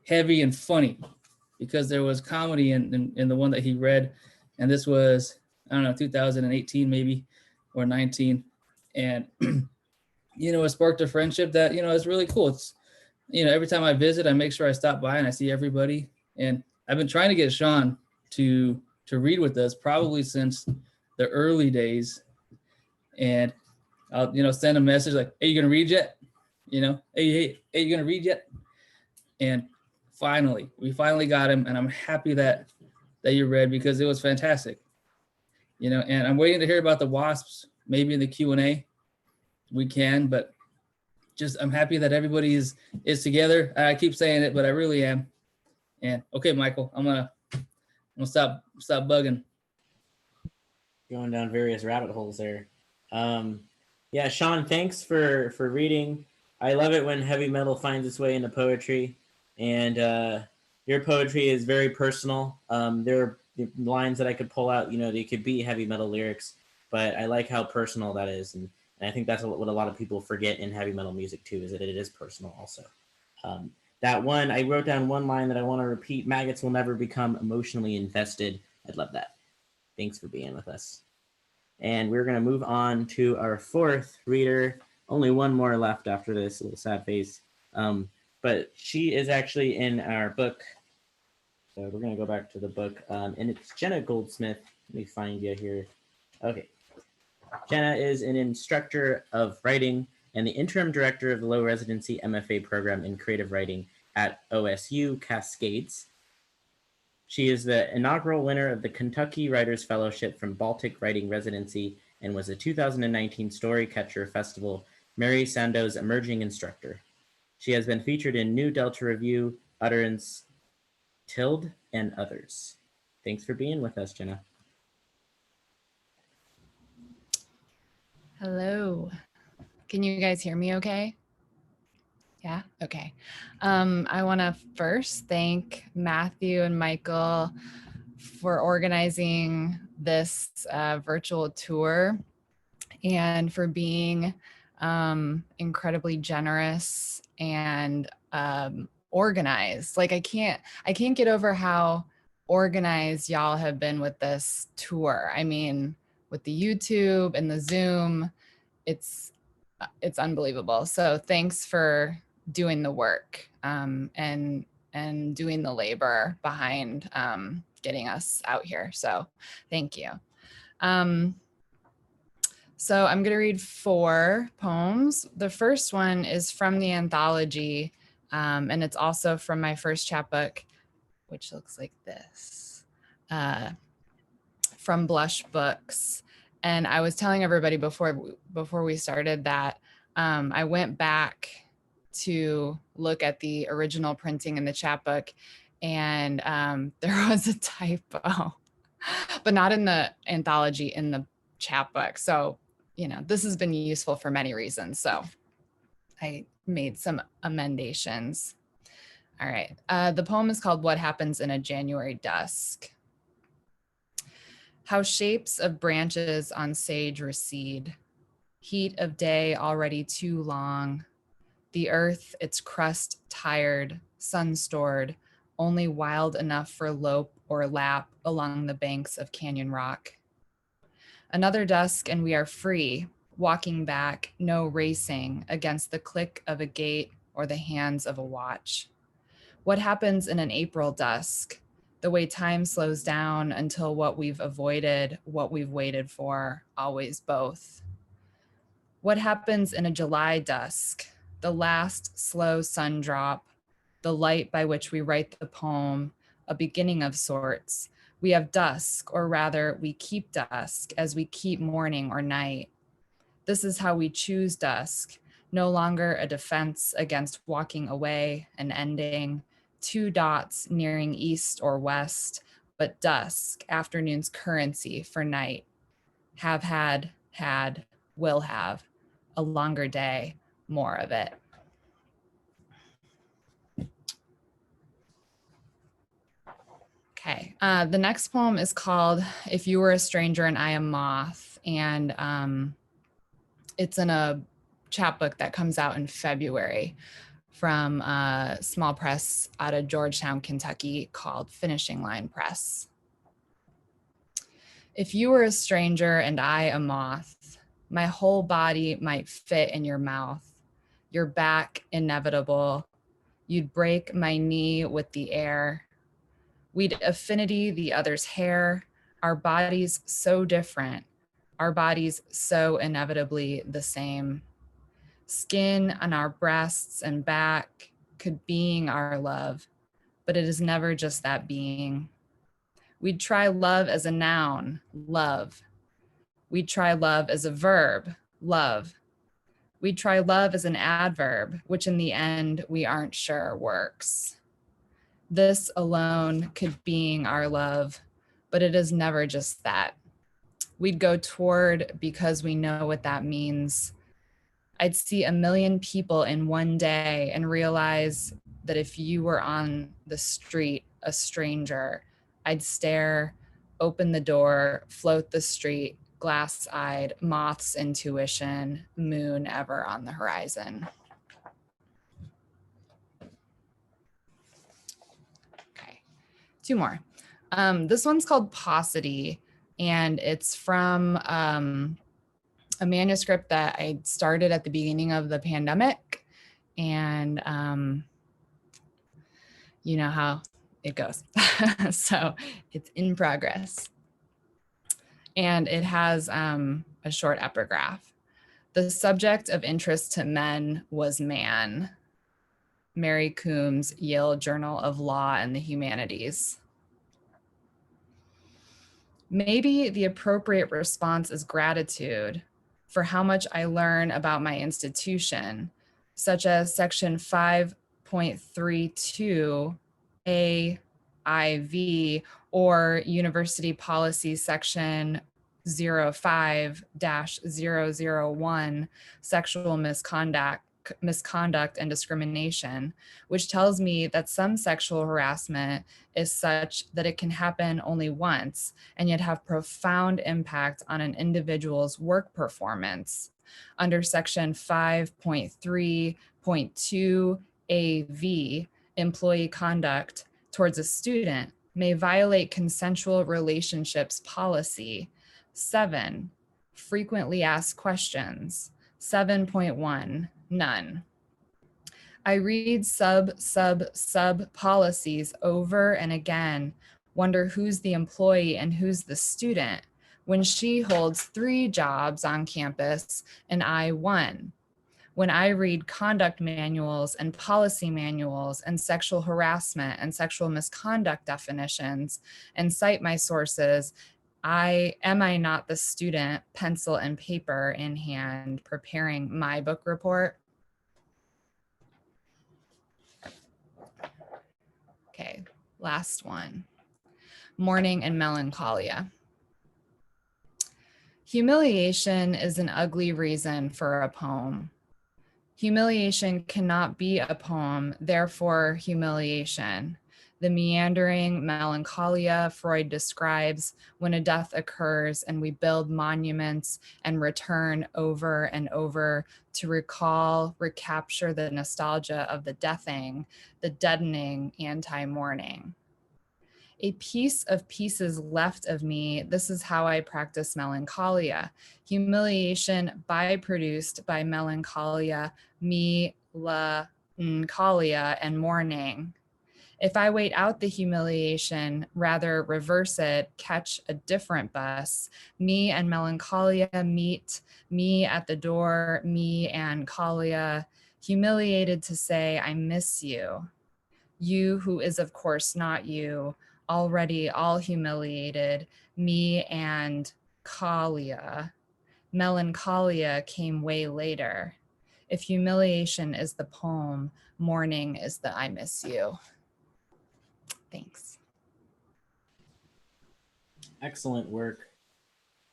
heavy and funny because there was comedy in the one that he read. And this was, 2018 maybe, or 19. And, it sparked a friendship that, is really cool. It's, every time I visit, I make sure I stop by and I see everybody. And I've been trying to get Sean to read with us probably since the early days. And I'll, send a message like, hey, you gonna read yet? Hey, you gonna read yet? And we finally got him. And I'm happy that you read, because it was fantastic. And I'm waiting to hear about the wasps, maybe in the Q&A we can, but I'm happy that everybody is together. I keep saying it, but I really am. And okay, Michael, I'm gonna stop bugging. Going down various rabbit holes there. Yeah, Sean, thanks for reading. I love it when heavy metal finds its way into poetry, and your poetry is very personal. There are lines that I could pull out, they could be heavy metal lyrics, but I like how personal that is. And I think that's what a lot of people forget in heavy metal music too, is that it is personal also. That one, I wrote down one line that I want to repeat: maggots will never become emotionally invested. I'd love that. Thanks for being with us. And we're going to move on to our fourth reader. Only one more left after this, a little sad face. But she is actually in our book. So we're going to go back to the book. And it's Jenna Goldsmith. Let me find you here. Okay. Jenna is an instructor of writing and the interim director of the low residency MFA program in creative writing at OSU Cascades. She is the inaugural winner of the Kentucky Writers Fellowship from Baltic Writing Residency and was a 2019 Storycatcher Festival Mary Sandoz Emerging Instructor. She has been featured in New Delta Review, Utterance, Tilde and others. Thanks for being with us, Jenna. Hello. Can you guys hear me okay? Yeah, okay. I want to first thank Matthew and Michael for organizing this virtual tour and for being incredibly generous and organized. Like I can't get over how organized y'all have been with this tour. I mean, with the YouTube and the Zoom, it's unbelievable. So thanks for doing the work and doing the labor behind getting us out here. So thank you. So I'm going to read 4 poems. The first one is from the anthology, and it's also from my first chapbook, which looks like this, from Blush Books. And I was telling everybody before we started that I went back to look at the original printing in the chapbook, and there was a typo, but not in the anthology, in the chapbook. So, you know, this has been useful for many reasons. So I made some emendations. All right. The poem is called What Happens in a January Dusk. How shapes of branches on sage recede, heat of day already too long, the earth, its crust tired, sun stored, only wild enough for lope or lap along the banks of Canyon Rock. Another dusk and we are free, walking back, no racing against the click of a gate or the hands of a watch. What happens in an April dusk? The way time slows down until what we've avoided, what we've waited for, always both. What happens in a July dusk? The last slow sun drop, the light by which we write the poem, a beginning of sorts. We have dusk, or rather we keep dusk as we keep morning or night. This is how we choose dusk, no longer a defense against walking away and ending, 2 dots nearing east or west, but dusk, afternoon's currency for night. Have had, will have, a longer day, more of it. Okay, the next poem is called If You Were a Stranger and I Am Moth, and it's in a chapbook that comes out in February from a small press out of Georgetown, Kentucky called Finishing Line Press. If you were a stranger and I a moth, my whole body might fit in your mouth, your back inevitable. You'd break my knee with the air. We'd affinity the other's hair, our bodies so different, our bodies so inevitably the same. Skin on our breasts and back could being our love, but it is never just that being. We'd try love as a noun, love. We'd try love as a verb, love. We'd try love as an adverb, which in the end we aren't sure works. This alone could being our love, but it is never just that. We'd go toward because we know what that means. I'd see a million people in one day and realize that if you were on the street, a stranger, I'd stare, open the door, float the street, glass-eyed, moth's intuition, moon ever on the horizon. Okay, 2 more. This one's called Paucity, and it's from a manuscript that I started at the beginning of the pandemic, and you know how it goes. So it's in progress. And it has a short epigraph. The subject of interest to men was man. Mary Coombs, Yale Journal of Law and the Humanities. Maybe the appropriate response is gratitude for how much I learn about my institution, such as section 5.32A IV or University Policy Section 05-001, sexual misconduct and discrimination, which tells me that some sexual harassment is such that it can happen only once and yet have profound impact on an individual's work performance. Under Section 5.3.2 AV, employee conduct towards a student may violate consensual relationships policy. 7, frequently asked questions. 7.1, none. I read sub policies over and again, wonder who's the employee and who's the student when she holds 3 jobs on campus and I 1. When I read conduct manuals and policy manuals and sexual harassment and sexual misconduct definitions and cite my sources, am I not the student, pencil and paper in hand, preparing my book report? Okay, last one. Mourning and melancholia. Humiliation is an ugly reason for a poem. Humiliation cannot be a poem, therefore humiliation. The meandering melancholia Freud describes when a death occurs and we build monuments and return over and over to recall, recapture the nostalgia of the deathing, the deadening anti-mourning. A piece of pieces left of me, this is how I practice melancholia. Humiliation byproduced by melancholia, melancholia, and mourning. If I wait out the humiliation, rather reverse it, catch a different bus, me and melancholia meet, me at the door, me and Kalia, humiliated to say, I miss you. You who is of course not you, already all humiliated, me and Kalia. Melancholia came way later. If humiliation is the poem, mourning is the I miss you. Thanks. Excellent work.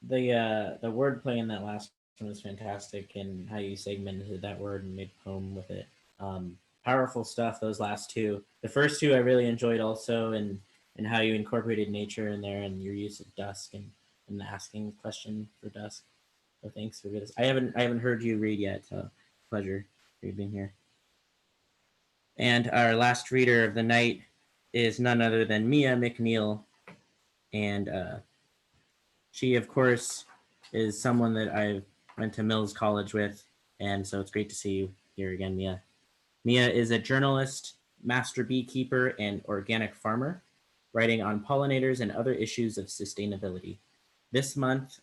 The wordplay in that last one was fantastic, and how you segmented that word and made a poem with it. Powerful stuff, those last 2. The first 2 I really enjoyed also, and how you incorporated nature in there and your use of dusk and asking the question for dusk. So thanks for this. I haven't heard you read yet, so pleasure for you being here. And our last reader of the night is none other than Mia Mcneil. And she, of course, is someone that I went to Mills College with. And so it's great to see you here again, Mia. Mia is a journalist, master beekeeper, and organic farmer, writing on pollinators and other issues of sustainability. This month,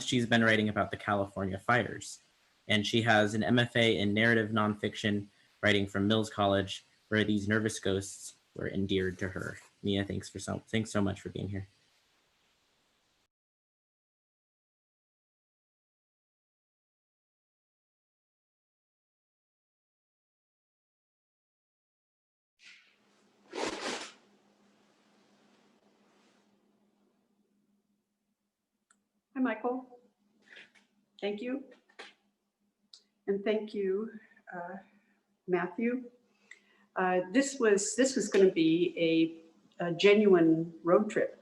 she's been writing about the California fires. And she has an MFA in narrative nonfiction, writing from Mills College, where these nervous ghosts were endeared to her. Mia, thanks so much for being here. Hi, Michael. Thank you. And thank you, Matthew. This was going to be a genuine road trip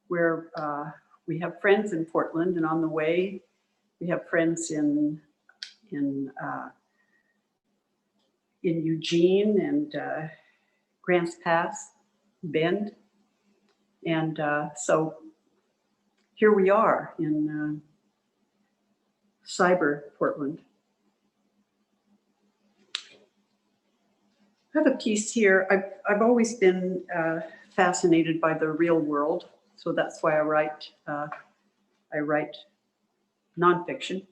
where we have friends in Portland, and on the way we have friends in Eugene and Grants Pass, Bend, and so here we are in cyber Portland. I have a piece here. I've always been fascinated by the real world, so that's why I write nonfiction.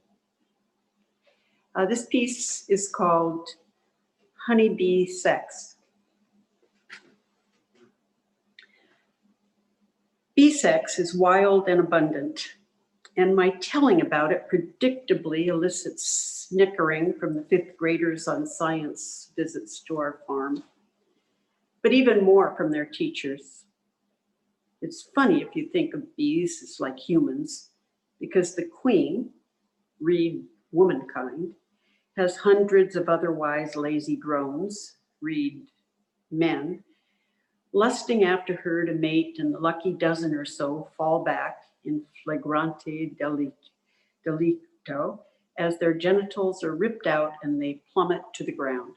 This piece is called Honeybee Sex. Bee sex is wild and abundant, and my telling about it predictably elicits snickering from the 5th graders on science visits to our farm. but even more from their teachers. It's funny if you think of bees as like humans, because the queen, read womankind, has hundreds of otherwise lazy drones, read men, lusting after her to mate, and the lucky dozen or so fall back in flagrante delicto as their genitals are ripped out and they plummet to the ground.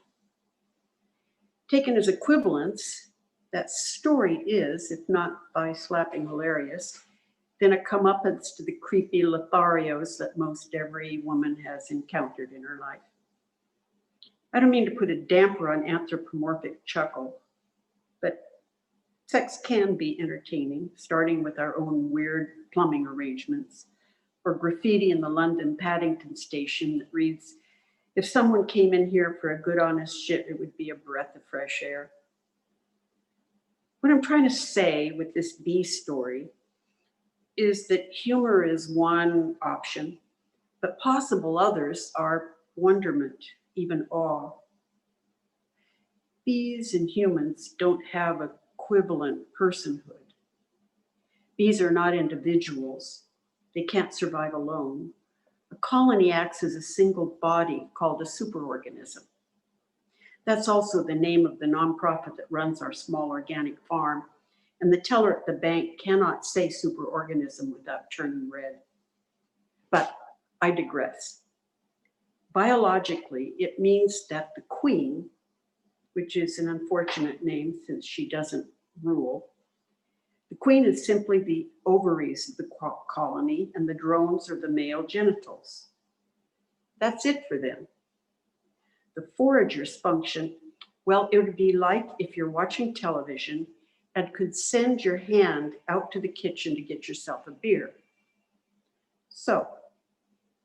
Taken as equivalence, that story is, if not by slapping hilarious, then a comeuppance to the creepy Lotharios that most every woman has encountered in her life. I don't mean to put a damper on anthropomorphic chuckle, but sex can be entertaining, starting with our own weird plumbing arrangements, or graffiti in the London Paddington station that reads, "If someone came in here for a good honest shit, it would be a breath of fresh air." What I'm trying to say with this bee story is that humor is one option, but possible others are wonderment, even awe. Bees and humans don't have equivalent personhood. Bees are not individuals. They can't survive alone. A colony acts as a single body called a superorganism. That's also the name of the nonprofit that runs our small organic farm, and the teller at the bank cannot say superorganism without turning red. But I digress. Biologically, it means that the queen, which is an unfortunate name since she doesn't rule, the queen is simply the ovaries of the colony, and the drones are the male genitals. That's it for them. The foragers function, well, it would be like if you're watching television and could send your hand out to the kitchen to get yourself a beer. So,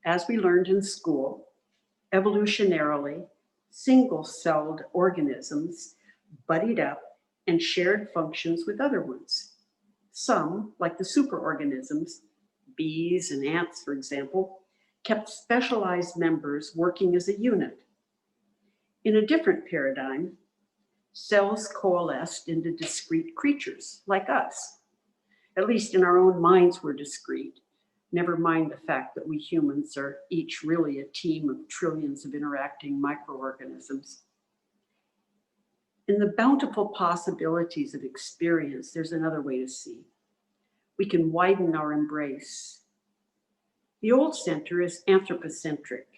as we learned in school, evolutionarily, single-celled organisms buddied up and shared functions with other ones. Some, like the superorganisms, bees and ants, for example, kept specialized members working as a unit. In a different paradigm, cells coalesced into discrete creatures like us. At least in our own minds, we're discrete. Never mind the fact that we humans are each really a team of trillions of interacting microorganisms. In the bountiful possibilities of experience, there's another way to see. We can widen our embrace. The old center is anthropocentric.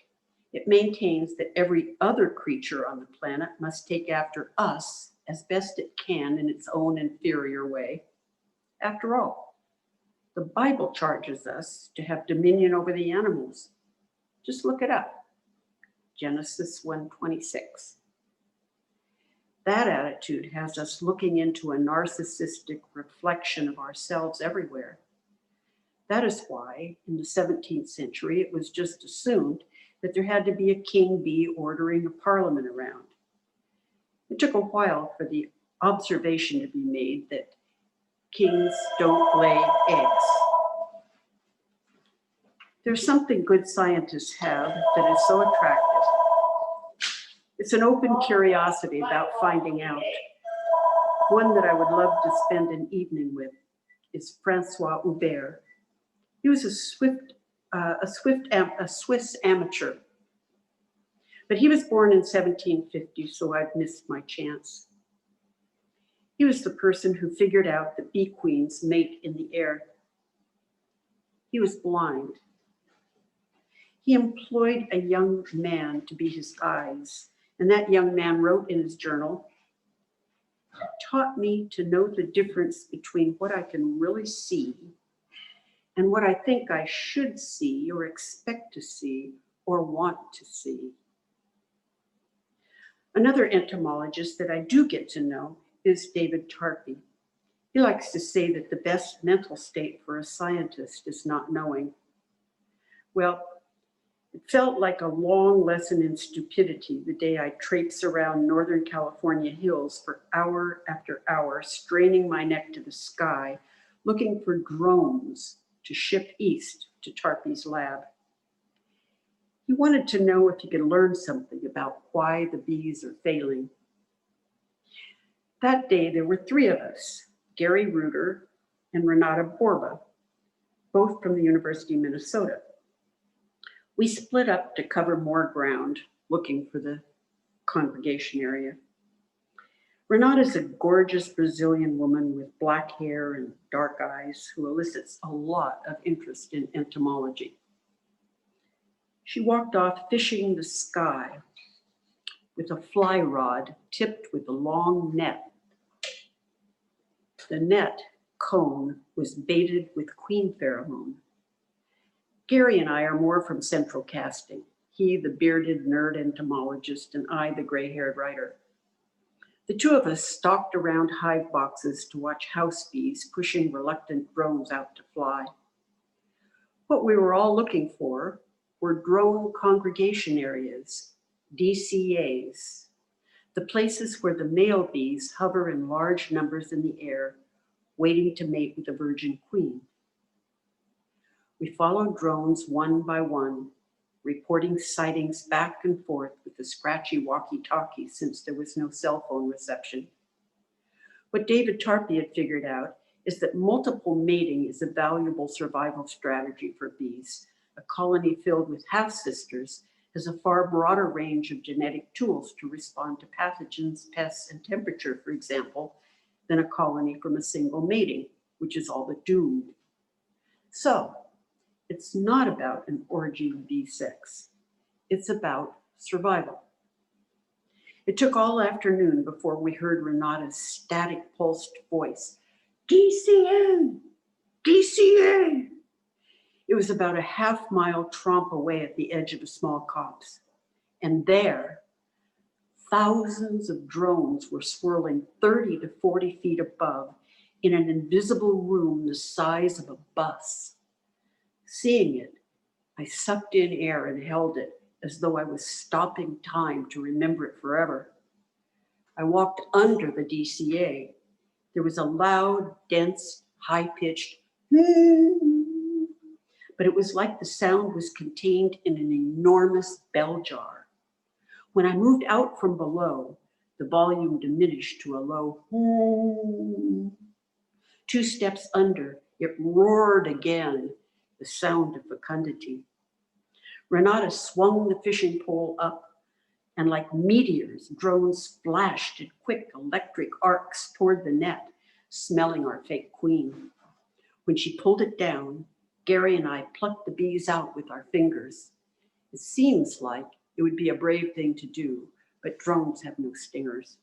It maintains that every other creature on the planet must take after us as best it can in its own inferior way. After all, the Bible charges us to have dominion over the animals. Just look it up. Genesis 1:26. That attitude has us looking into a narcissistic reflection of ourselves everywhere. That is why, in the 17th century, it was just assumed that there had to be a king bee ordering a parliament around. It took a while for the observation to be made that kings don't lay eggs. There's something good scientists have that is so attractive. It's an open curiosity about finding out. One that I would love to spend an evening with is Francois Hubert. He was a Swiss amateur, but he was born in 1750, so I've missed my chance. He was the person who figured out that bee queens mate in the air. He was blind. He employed a young man to be his eyes, and that young man wrote in his journal, "It taught me to know the difference between what I can really see and what I think I should see or expect to see or want to see." Another entomologist that I do get to know is David Tarpey. He likes to say that the best mental state for a scientist is not knowing. Well, it felt like a long lesson in stupidity the day I traipsed around Northern California hills for hour after hour, straining my neck to the sky, looking for drones to ship east to Tarpey's lab. He wanted to know if he could learn something about why the bees are failing. That day, there were three of us, Gary Reuter and Renata Borba, both from the University of Minnesota. We split up to cover more ground, looking for the congregation area. Renata is a gorgeous Brazilian woman with black hair and dark eyes who elicits a lot of interest in entomology. She walked off fishing the sky with a fly rod tipped with a long net. The net cone was baited with queen pheromone. Gary and I are more from central casting. He, the bearded nerd entomologist, and I, the gray-haired writer. The two of us stalked around hive boxes to watch house bees pushing reluctant drones out to fly. What we were all looking for were drone congregation areas, DCAs, the places where the male bees hover in large numbers in the air, waiting to mate with a virgin queen. We followed drones one by one, reporting sightings back and forth with the scratchy walkie-talkie since there was no cell phone reception. What David Tarpey had figured out is that multiple mating is a valuable survival strategy for bees. A colony filled with half-sisters has a far broader range of genetic tools to respond to pathogens, pests, and temperature, for example, than a colony from a single mating, which is all but doomed. So, it's not about an orgy of bee sex. It's about survival. It took all afternoon before we heard Renata's static pulsed voice, DCA, DCA. It was about a half-mile tromp away at the edge of a small copse. And there, thousands of drones were swirling 30 to 40 feet above in an invisible room the size of a bus. Seeing it, I sucked in air and held it as though I was stopping time to remember it forever. I walked under the DCA. There was a loud, dense, high-pitched, but it was like the sound was contained in an enormous bell jar. When I moved out from below, the volume diminished to a low, 2 steps under, it roared again, the sound of fecundity. Renata swung the fishing pole up, and like meteors, drones flashed in quick electric arcs toward the net, smelling our fake queen. When she pulled it down, Gary and I plucked the bees out with our fingers. It seems like it would be a brave thing to do, but drones have no stingers.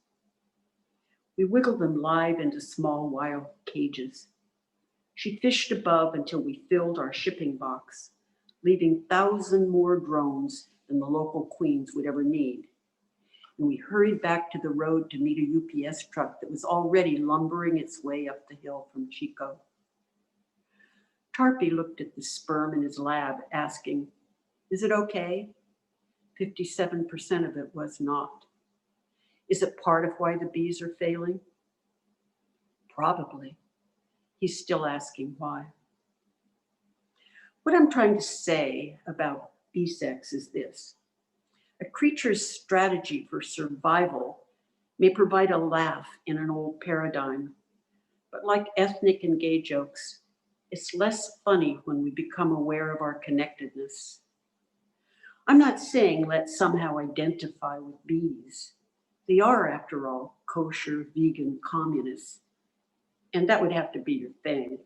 We wiggled them live into small wild cages. She fished above until we filled our shipping box, leaving 1,000 more drones than the local queens would ever need. And we hurried back to the road to meet a UPS truck that was already lumbering its way up the hill from Chico. Tarpey looked at the sperm in his lab, asking, "Is it okay?" 57% of it was not. Is it part of why the bees are failing? Probably. He's still asking why. What I'm trying to say about bee sex is this. A creature's strategy for survival may provide a laugh in an old paradigm, but like ethnic and gay jokes, it's less funny when we become aware of our connectedness. I'm not saying let's somehow identify with bees. They are, after all, kosher, vegan, communists, and that would have to be your thing.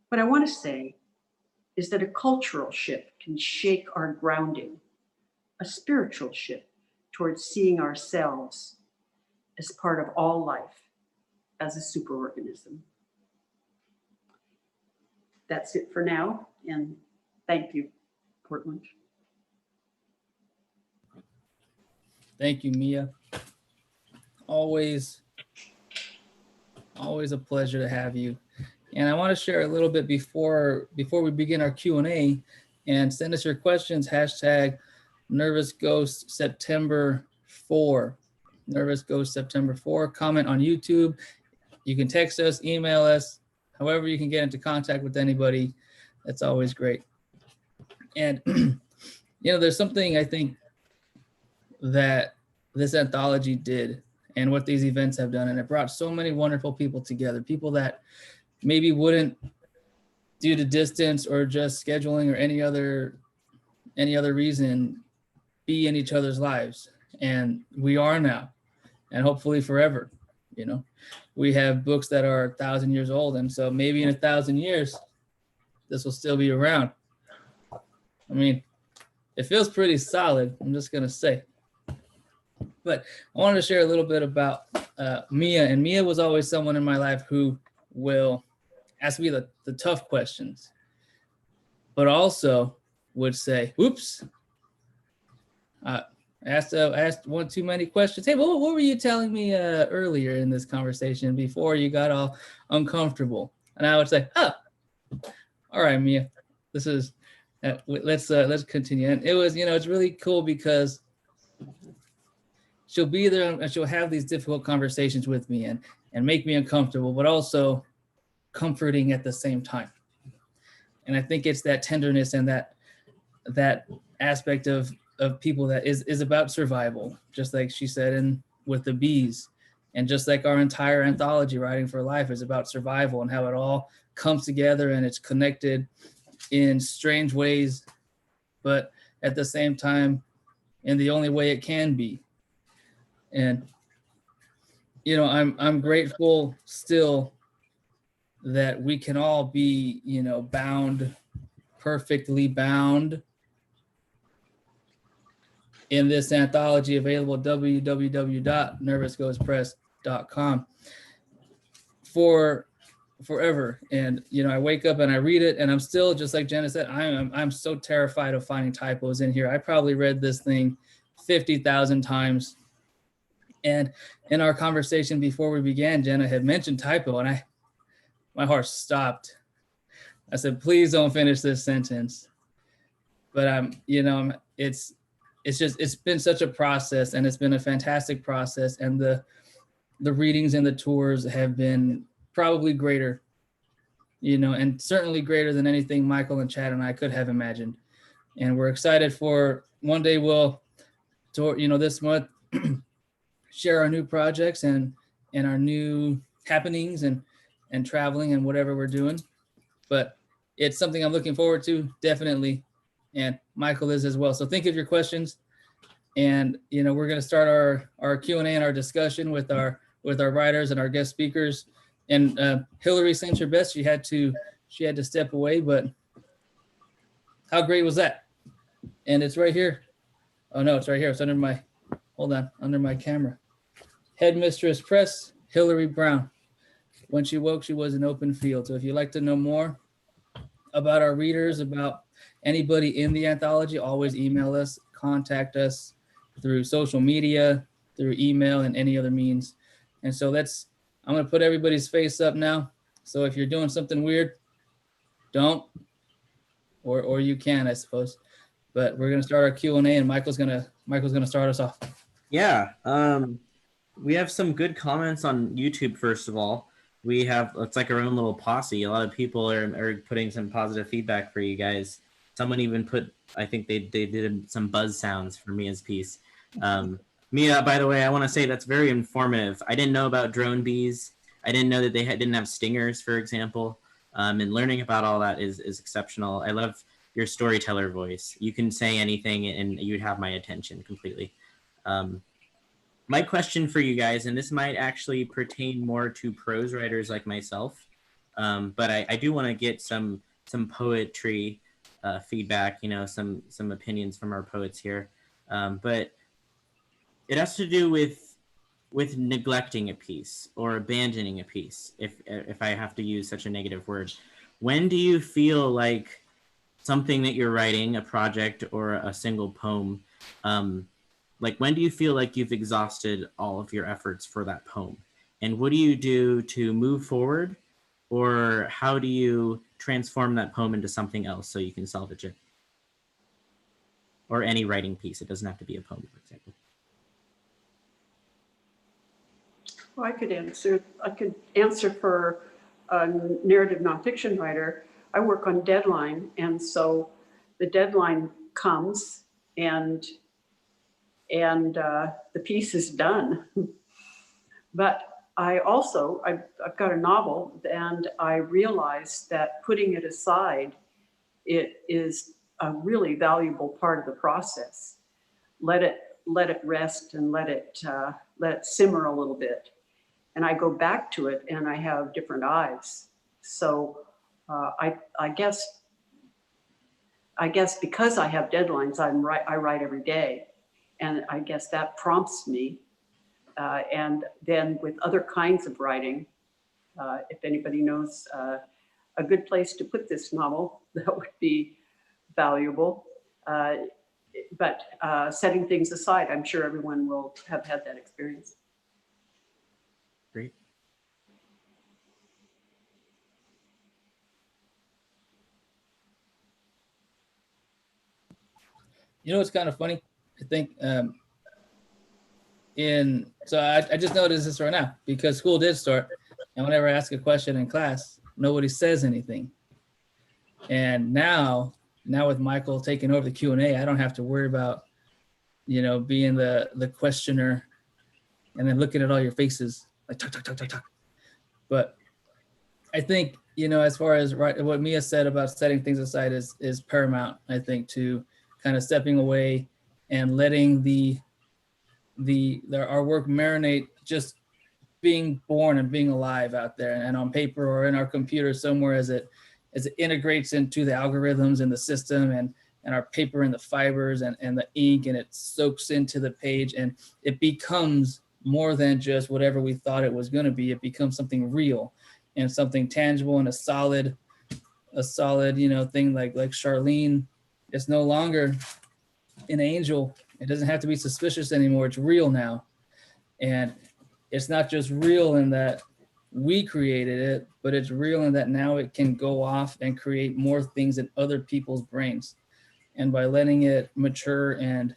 What I want to say is that a cultural shift can shake our grounding, a spiritual shift towards seeing ourselves as part of all life, as a superorganism. That's it for now, and thank you, Portland. Thank you, Mia. Always a pleasure to have you. And I want to share a little bit before we begin our Q&A, and send us your questions, hashtag Nervous Ghost September 4. Nervous Ghost September 4. Comment on YouTube. You can text us, email us, however you can get into contact with anybody. That's always great. And, there's something I think that this anthology did, and what these events have done. And it brought so many wonderful people together, people that maybe wouldn't, due to distance or just scheduling or any other reason, be in each other's lives. And we are now, and hopefully forever. You know, we have books that are 1,000 years old, and so maybe in 1,000 years, this will still be around. I mean, it feels pretty solid, I'm just gonna say. But I wanted to share a little bit about Mia, and Mia was always someone in my life who will ask me the tough questions, but also would say, "Oops, I asked one too many questions. Hey, what were you telling me earlier in this conversation before you got all uncomfortable?" And I would say, "Oh, all right, Mia, this is let's continue." And it was, it's really cool because she'll be there and she'll have these difficult conversations with me and make me uncomfortable, but also comforting at the same time. And I think it's that tenderness and that aspect of people that is about survival, just like she said, and with the bees, and just like our entire anthology, Writing for Life, is about survival and how it all comes together and it's connected in strange ways, but at the same time, in the only way it can be. And I'm grateful still that we can all be, bound, perfectly bound in this anthology, available at www.nervousghostpress.com for forever. And I wake up and I read it, and I'm still, just like Jenna said, I'm so terrified of finding typos in here. I probably read this thing 50,000 times. And in our conversation before we began, Jenna had mentioned typo, and my heart stopped. I said, "Please don't finish this sentence." But it's been such a process, and it's been a fantastic process. And the readings and the tours have been probably greater, and certainly greater than anything Michael and Chad and I could have imagined. And we're excited for one day we'll, this month, share our new projects and our new happenings and traveling and whatever we're doing. But it's something I'm looking forward to, definitely. And Michael is as well. So think of your questions, and we're going to start our Q&A and our discussion with our writers and our guest speakers. And Hillary sent her best. She had to step away, but how great was that? And it's right here. Oh no, it's right here. It's under my camera. Headmistress Press, Hillary Brown. When she woke, she was an open field. So if you'd like to know more about our readers, about anybody in the anthology, always email us, contact us through social media, through email, and any other means. And so I'm going to put everybody's face up now. So if you're doing something weird, don't, or you can, I suppose. But we're going to start our Q&A, and Michael's going to start us off. Yeah. We have some good comments on YouTube, first of all. It's like our own little posse. A lot of people are putting some positive feedback for you guys. Someone even put, I think they did some buzz sounds for Mia's piece. Mia, by the way, I want to say that's very informative. I didn't know about drone bees. I didn't know that they didn't have stingers, for example. And learning about all that is exceptional. I love your storyteller voice. You can say anything and you'd have my attention completely. My question for you guys, and this might actually pertain more to prose writers like myself, but I do want to get some poetry feedback, some opinions from our poets here. But it has to do with neglecting a piece or abandoning a piece, if I have to use such a negative word. When do you feel like something that you're writing, a project or a single poem, like when do you feel like you've exhausted all of your efforts for that poem? And what do you do to move forward? Or how do you transform that poem into something else so you can salvage it? Or any writing piece. It doesn't have to be a poem, for example. Well, I could answer for a narrative nonfiction writer. I work on deadline, and so the deadline comes and the piece is done. But I've got a novel, and I realized that putting it aside, it is a really valuable part of the process. Let it rest and let it simmer a little bit. And I go back to it and I have different eyes. So I guess because I have deadlines, I write every day. And I guess that prompts me. And then with other kinds of writing, if anybody knows a good place to put this novel, that would be valuable. But setting things aside, I'm sure everyone will have had that experience. Great. You know what's kind of funny? I think I just noticed this right now because school did start, and whenever I ask a question in class, nobody says anything. And now with Michael taking over the Q&A, I don't have to worry about, being the questioner and then looking at all your faces like talk. But I think, as far as what Mia said about setting things aside is paramount, I think, to kind of stepping away and letting our work marinate, just being born and being alive out there and on paper or in our computer somewhere as it integrates into the algorithms and the system and our paper and the fibers and the ink, and it soaks into the page and it becomes more than just whatever we thought it was going to be. It becomes something real and something tangible and a solid, thing like Charlene. It's no longer an angel. It doesn't have to be suspicious anymore. It's real now. And it's not just real in that we created it, but it's real in that now it can go off and create more things in other people's brains. And by letting it mature and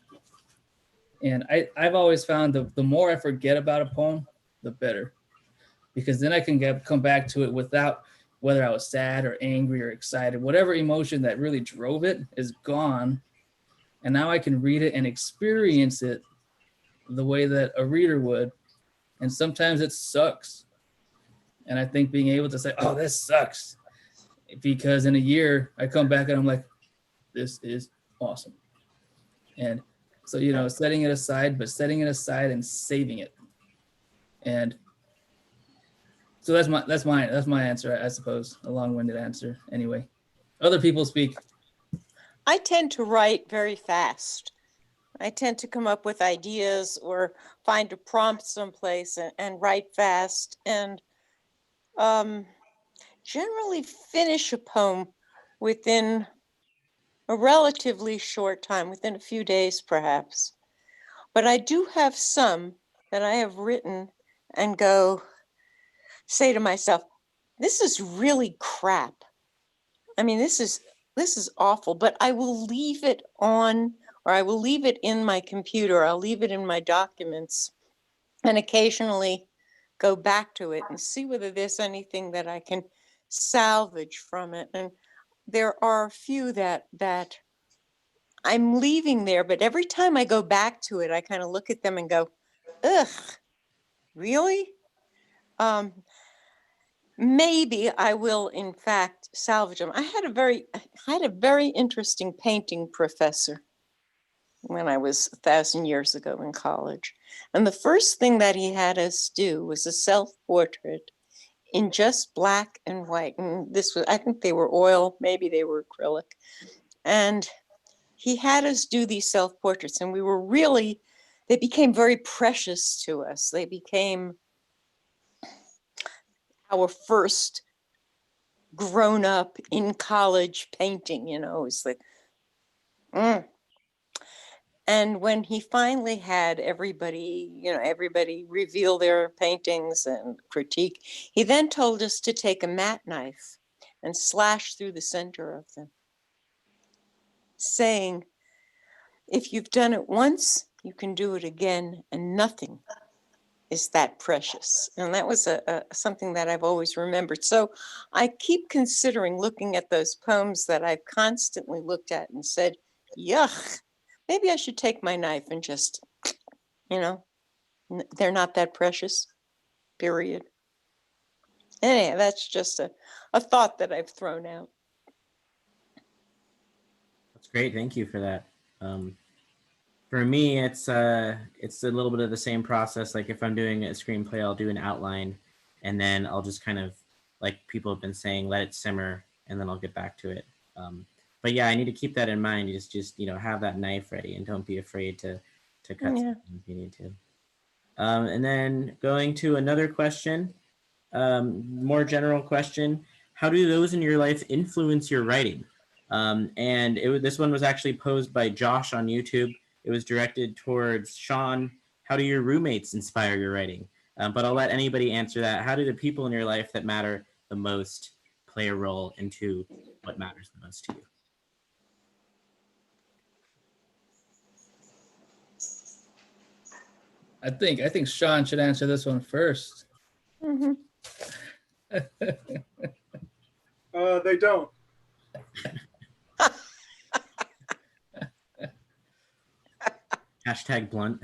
I've always found the more I forget about a poem, the better. Because then I can come back to it without, whether I was sad or angry or excited, whatever emotion that really drove it is gone. And now I can read it and experience it the way that a reader would. And sometimes it sucks. And I think being able to say, oh, this sucks. Because in a year, I come back and I'm like, this is awesome. And so, setting it aside and saving it. And so that's my answer, I suppose, a long-winded answer. Anyway, other people speak. I tend to write very fast. I tend to come up with ideas or find a prompt someplace and write fast, and generally finish a poem within a relatively short time, within a few days perhaps. But I do have some that I have written and say to myself, this is really crap. I mean, this is awful, but I will leave it on, or I will leave it in my computer. I'll leave it in my documents and occasionally go back to it and see whether there's anything that I can salvage from it. And there are a few that I'm leaving there, but every time I go back to it, I kind of look at them and go, ugh, really? Maybe I will, in fact, salvage them. I had a very interesting painting professor when I was 1,000 years ago in college. And the first thing that he had us do was a self-portrait in just black and white. And I think they were oil, maybe they were acrylic. And he had us do these self-portraits, and they became very precious to us. They became our first grown up in college painting, it's like, And when he finally had everybody reveal their paintings and critique, he then told us to take a mat knife and slash through the center of them, saying, if you've done it once, you can do it again, and nothing is that precious. And that was something that I've always remembered. So I keep considering looking at those poems that I've constantly looked at and said, yuck, maybe I should take my knife and just, they're not that precious. period. Anyhow, that's just a thought that I've thrown out. That's great. Thank you for that. For me, it's a little bit of the same process. Like if I'm doing a screenplay, I'll do an outline, and then I'll just kind of, like people have been saying, let it simmer, and then I'll get back to it. But yeah, I need to keep that in mind. Just have that knife ready, and don't be afraid to cut something if you need to. And then going to another question, more general question: how do those in your life influence your writing? And this one was actually posed by Josh on YouTube. It was directed towards Sean. How do your roommates inspire your writing? But I'll let anybody answer that. How do the people in your life that matter the most play a role into what matters the most to you? I think Sean should answer this one first. Mm-hmm. They don't. Hashtag blunt.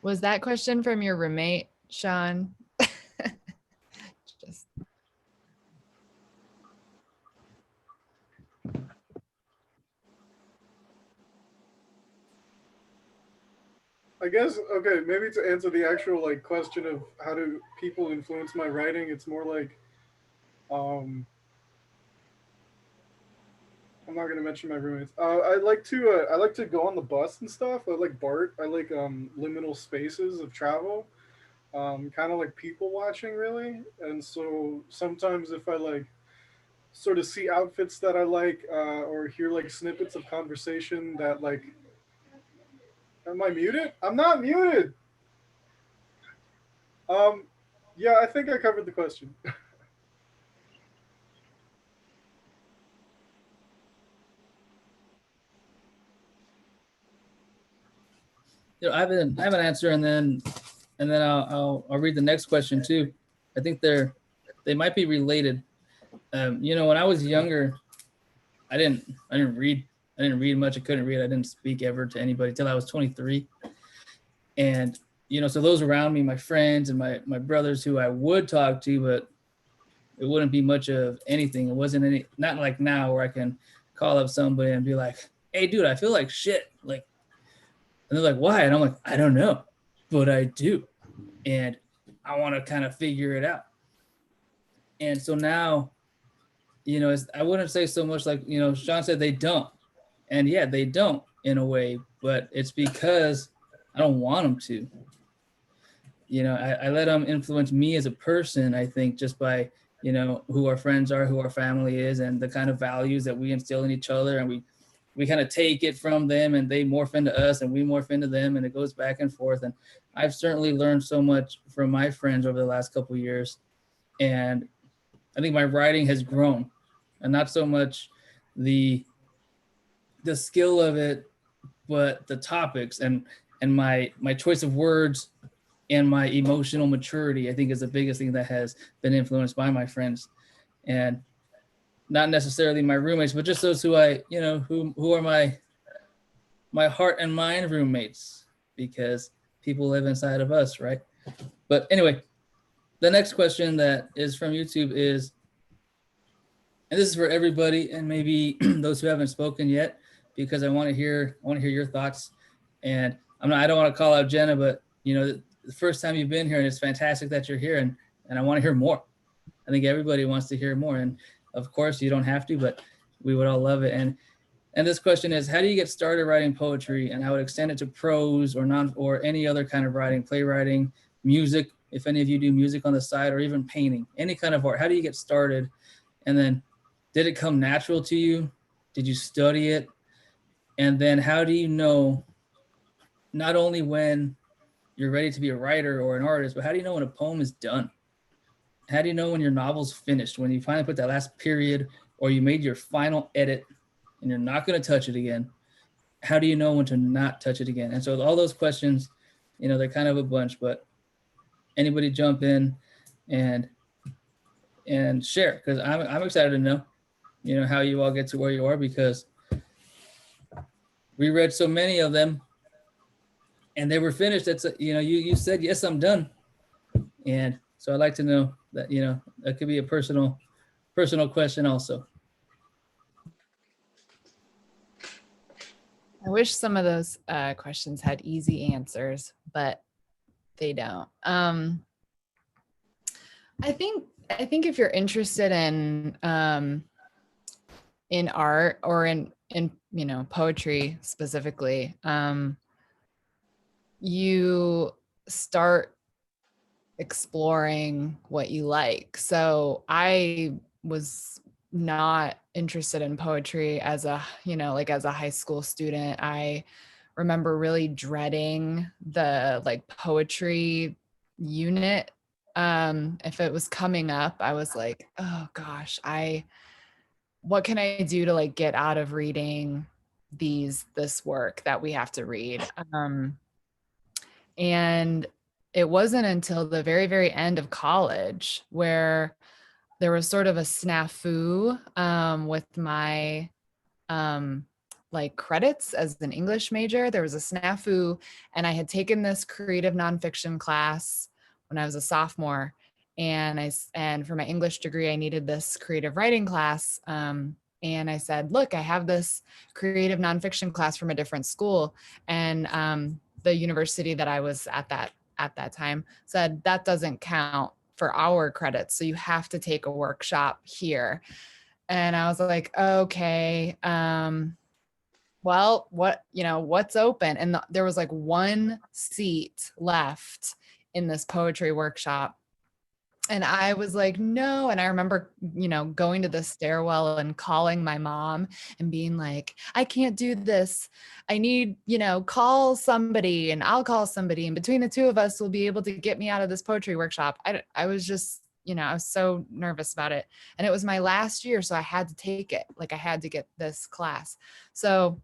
Was that question from your roommate, Sean? Just I guess, okay, maybe to answer the actual like question of how do people influence my writing, it's more like, I'm not gonna mention my roommates. I like to go on the bus and stuff. I like BART. I like liminal spaces of travel, kind of like people watching really. And so sometimes if I like sort of see outfits that I like, or hear like snippets of conversation that like, am I muted? I'm not muted. Yeah, I think I covered the question. I have an answer, and then I'll read the next question too. I think they might be related. When I was younger, I didn't read much. I couldn't read. I didn't speak ever to anybody till I was 23. And so those around me, my friends and my brothers who I would talk to, but it wouldn't be much of anything. It wasn't not like now where I can call up somebody and be like, "Hey, dude, I feel like shit." Like, and they're like, "Why?" And I'm like, "I don't know, but I do, and I want to kind of figure it out." And so now, I wouldn't say so much like, Sean said they don't. And yeah, they don't in a way, but it's because I don't want them to. I let them influence me as a person, I think, just by, who our friends are, who our family is, and the kind of values that we instill in each other. And we kind of take it from them, and they morph into us, and we morph into them, and it goes back and forth. And I've certainly learned so much from my friends over the last couple of years. And I think my writing has grown, and not so much the skill of it, but the topics and my choice of words and my emotional maturity, I think, is the biggest thing that has been influenced by my friends, and not necessarily my roommates, but just those who who are my heart and mind roommates, because people live inside of us, right? But anyway, the next question that is from YouTube is, and this is for everybody, and maybe those who haven't spoken yet, because I want to hear your thoughts. And I don't want to call out Jenna, but the first time you've been here, and it's fantastic that you're here, and I want to hear more. I think everybody wants to hear more, and of course you don't have to, but we would all love it. And this question is, how do you get started writing poetry? And I would extend it to prose or any other kind of writing, playwriting, music, if any of you do music on the side, or even painting, any kind of art. How do you get started? And then, did it come natural to you? Did you study it? And then how do you know, not only when you're ready to be a writer or an artist, but how do you know when a poem is done? How do you know when your novel's finished, when you finally put that last period, or you made your final edit and you're not going to touch it again? How do you know when to not touch it again? And so all those questions, they're kind of a bunch, but anybody jump in and share, because I'm excited to know, how you all get to where you are, because reread so many of them, and they were finished. That's, you said, yes, I'm done. And so I'd like to know that, that could be a personal question also. I wish some of those questions had easy answers, but they don't. I think if you're interested in art or in poetry specifically, you start exploring what you like. So I was not interested in poetry as a high school student. I remember really dreading the poetry unit. If it was coming up, I was like, oh gosh, what can I do to get out of reading this work that we have to read? And it wasn't until the very, very end of college where there was sort of a snafu with my credits as an English major. There was a snafu, and I had taken this creative nonfiction class when I was a sophomore, and for my English degree, I needed this creative writing class. And I said, look, I have this creative nonfiction class from a different school, and the university that I was at that time said that doesn't count for our credits, so you have to take a workshop here. And I was like, okay, well, what's open? And there was one seat left in this poetry workshop. And I was like, no. And I remember, going to the stairwell and calling my mom and being like, I can't do this. I need, call somebody, and I'll call somebody. And between the two of us, we'll be able to get me out of this poetry workshop. I was just, I was so nervous about it. And it was my last year, so I had to take it. I had to get this class. So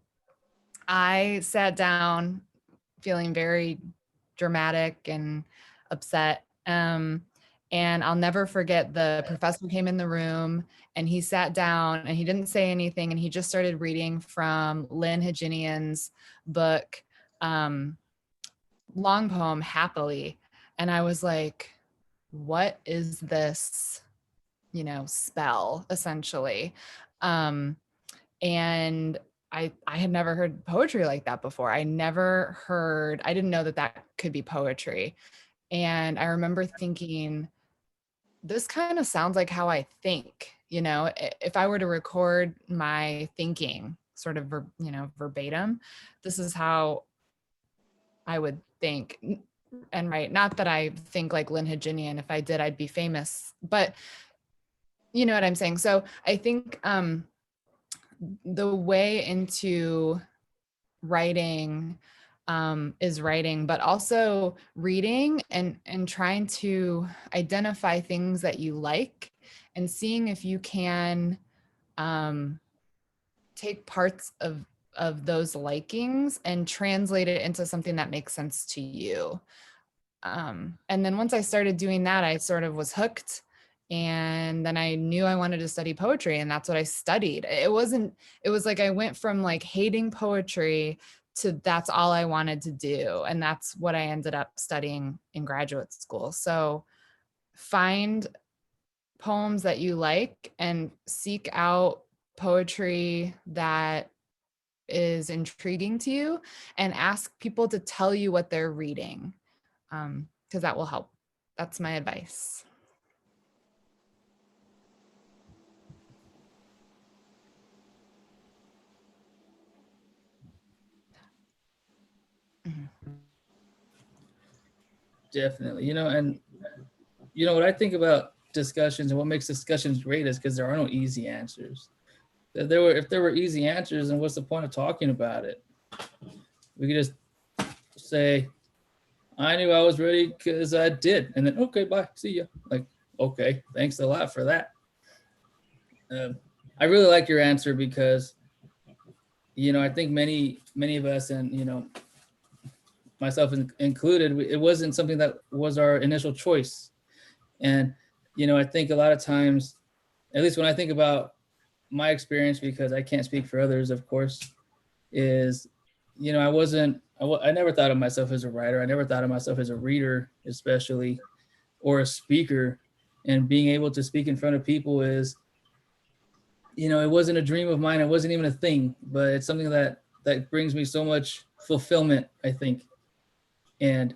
I sat down feeling very dramatic and upset. And I'll never forget, the professor came in the room and he sat down and he didn't say anything. And he just started reading from Lynn Haginian's book, long poem, Happily. And I was like, what is this, spell, essentially? And I had never heard poetry like that before. I didn't know that could be poetry. And I remember thinking, this kind of sounds like how I think, if I were to record my thinking sort of, verbatim, this is how I would think and write. Not that I think like Lynn Haginian. If I did, I'd be famous, but you know what I'm saying? So I think the way into writing is writing, but also reading and trying to identify things that you like and seeing if you can take parts of those likings and translate it into something that makes sense to you. And then once I started doing that, I sort of was hooked. And then I knew I wanted to study poetry, and that's what I studied. It was like I went from hating poetry to that's all I wanted to do. And that's what I ended up studying in graduate school. So find poems that you like and seek out poetry that is intriguing to you and ask people to tell you what they're reading, because that will help. That's my advice. Definitely. And what I think about discussions and what makes discussions great is because there are no easy answers. If there were easy answers, then what's the point of talking about it? We could just say, I knew I was ready because I did. And then, okay, bye, see ya. Okay, thanks a lot for that. I really like your answer because, I think many of us, and, myself included, it wasn't something that was our initial choice. And, I think a lot of times, at least when I think about my experience, because I can't speak for others, of course, is you know, I never thought of myself as a writer. I never thought of myself as a reader, especially, or a speaker. And being able to speak in front of people is, you know, it wasn't a dream of mine. It wasn't even a thing, but it's something that brings me so much fulfillment, I think. And,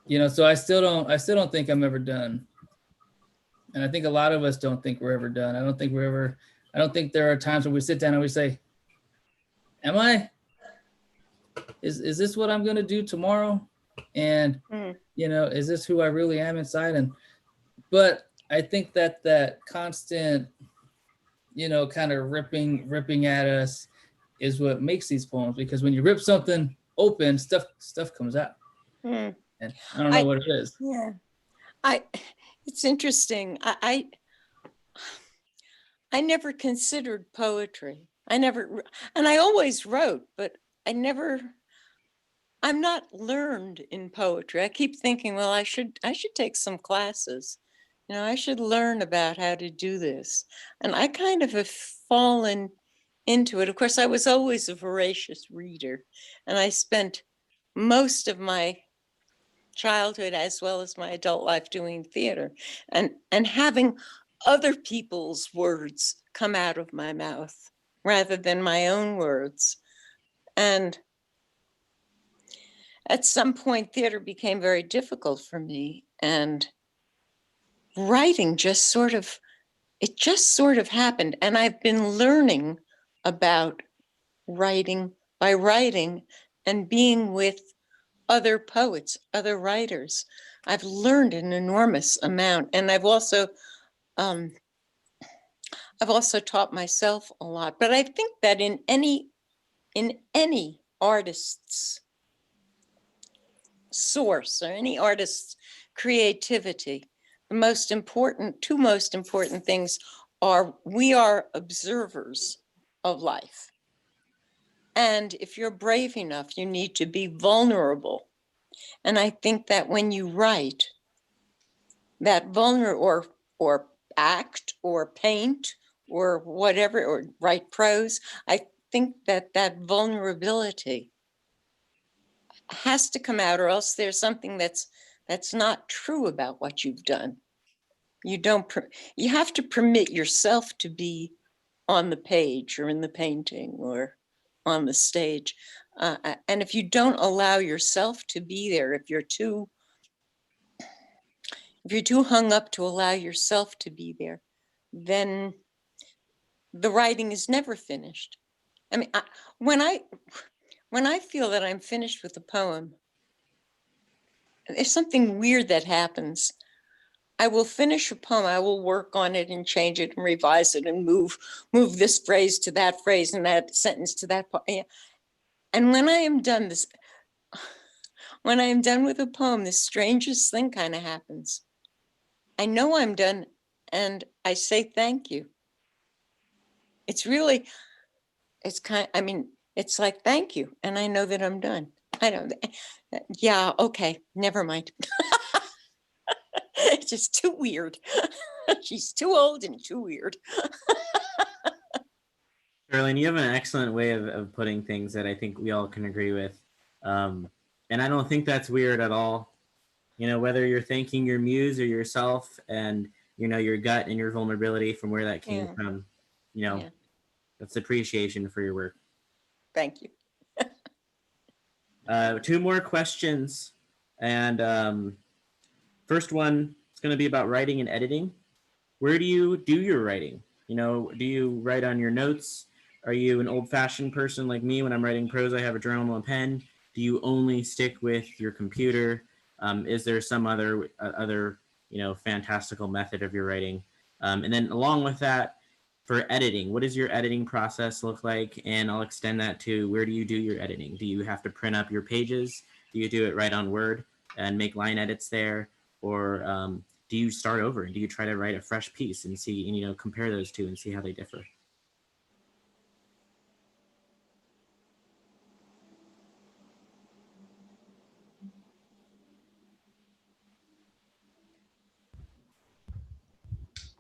you know, so I still don't think I'm ever done. And I think a lot of us don't think we're ever done. I don't think there are times when we sit down and we say, is this what I'm going to do tomorrow? And, you know, is this who I really am inside? But I think that constant, you know, kind of ripping at us is what makes these poems, because when you rip something open, stuff comes out. And I don't know what it is. Yeah. It's interesting. I never considered poetry. And I always wrote, but I'm not learned in poetry. I keep thinking, well, I should take some classes. You know, I should learn about how to do this. And I kind of have fallen into it. Of course, I was always a voracious reader, and I spent most of my childhood as well as my adult life doing theater and having other people's words come out of my mouth rather than my own words. And at some point, theater became very difficult for me, and writing just sort of happened. And I've been learning about writing by writing and being with other poets, other writers. I've learned an enormous amount, and I've also taught myself a lot. But I think that in any artist's source or any artist's creativity, the two most important things are we are observers of life. And if you're brave enough, you need to be vulnerable. And I think that when you write, that vulnerable or act or paint or whatever, or write prose, I think that vulnerability has to come out, or else there's something that's not true about what you've done. You have to permit yourself to be on the page or in the painting or on the stage. And if you don't allow yourself to be there, if you're too hung up to allow yourself to be there, then the writing is never finished. I mean, when I feel that I'm finished with a poem, there's something weird that happens. I will finish a poem, I will work on it and change it and revise it and move this phrase to that phrase and that sentence to that part. And when I am done with a poem, the strangest thing kind of happens. I know I'm done and I say thank you. It's like thank you. And I know that I'm done. I don't, yeah, okay, never mind. It's just too weird. She's too old and too weird. Charlene, you have an excellent way of putting things that I think we all can agree with. And I don't think that's weird at all. You know, whether you're thanking your muse or yourself and, you know, your gut and your vulnerability from where that came from, you know, that's appreciation for your work. Thank you. Two more questions. And first one is going to be about writing and editing. Where do you do your writing? You know, do you write on your notes? Are you an old-fashioned person like me? When I'm writing prose, I have a journal and a pen. Do you only stick with your computer? Is there some other you know, fantastical method of your writing? And then along with that, for editing, what does your editing process look like? And I'll extend that to, where do you do your editing? Do you have to print up your pages? Do you do it right on Word and make line edits there? Or do you start over and do you try to write a fresh piece and see, and, you know, compare those two and see how they differ?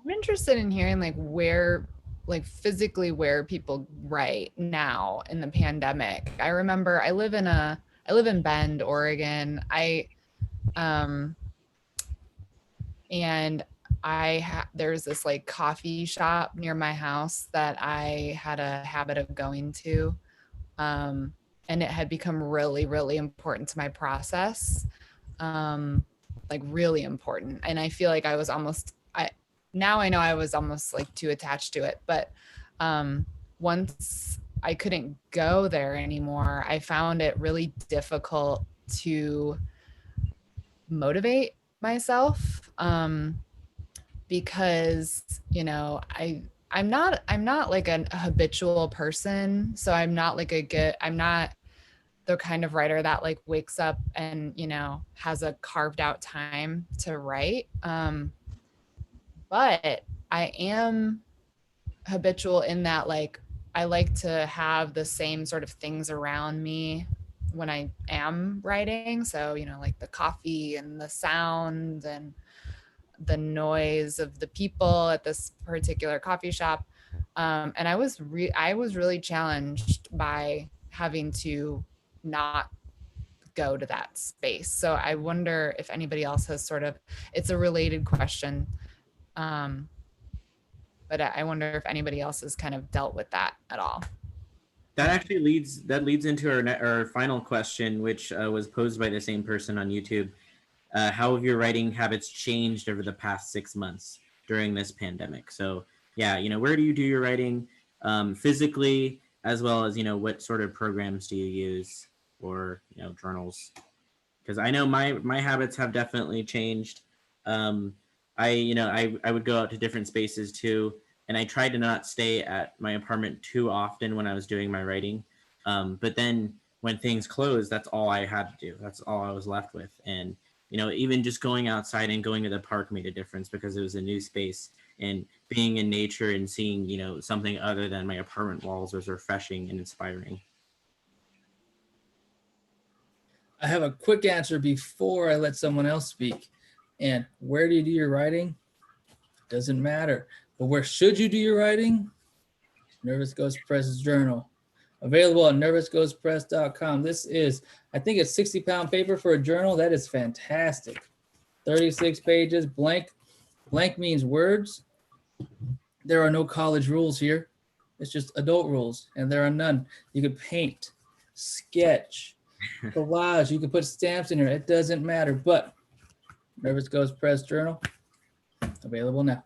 I'm interested in hearing like where like physically where people write now in the pandemic. I remember I live in Bend, Oregon. And there's this like coffee shop near my house that I had a habit of going to. And it had become really, really important to my process. Like really important. And I feel like I was almost, now I know I was almost like too attached to it, but once I couldn't go there anymore, I found it really difficult to motivate myself, because, you know, I'm not like a habitual person. So I'm not the kind of writer that like wakes up and, you know, has a carved out time to write. But I am habitual in that, like, I like to have the same sort of things around me when I am writing. So, you know, like the coffee and the sound and the noise of the people at this particular coffee shop. And I was really challenged by having to not go to that space. So I wonder if anybody else has sort of, it's a related question. But I wonder if anybody else has kind of dealt with that at all. That actually leads into our final question, which was posed by the same person on YouTube. How have your writing habits changed over the past 6 months during this pandemic? So yeah, you know, where do you do your writing physically, as well as, you know, what sort of programs do you use, or, you know, journals? Because I know my habits have definitely changed. I would go out to different spaces too, and I tried to not stay at my apartment too often when I was doing my writing. But then when things closed, that's all I had to do. That's all I was left with. And, you know, even just going outside and going to the park made a difference, because it was a new space, and being in nature and seeing, you know, something other than my apartment walls was refreshing and inspiring. I have a quick answer before I let someone else speak. And where do you do your writing? Doesn't matter. But where should you do your writing? Nervous Ghost Press's journal. Available on nervousghostpress.com. This is, I think it's 60-pound paper for a journal. That is fantastic. 36 pages, blank. Blank means words. There are no college rules here. It's just adult rules, and there are none. You could paint, sketch, collage. You could put stamps in here. It doesn't matter. But Nervous Ghost Press journal, available now.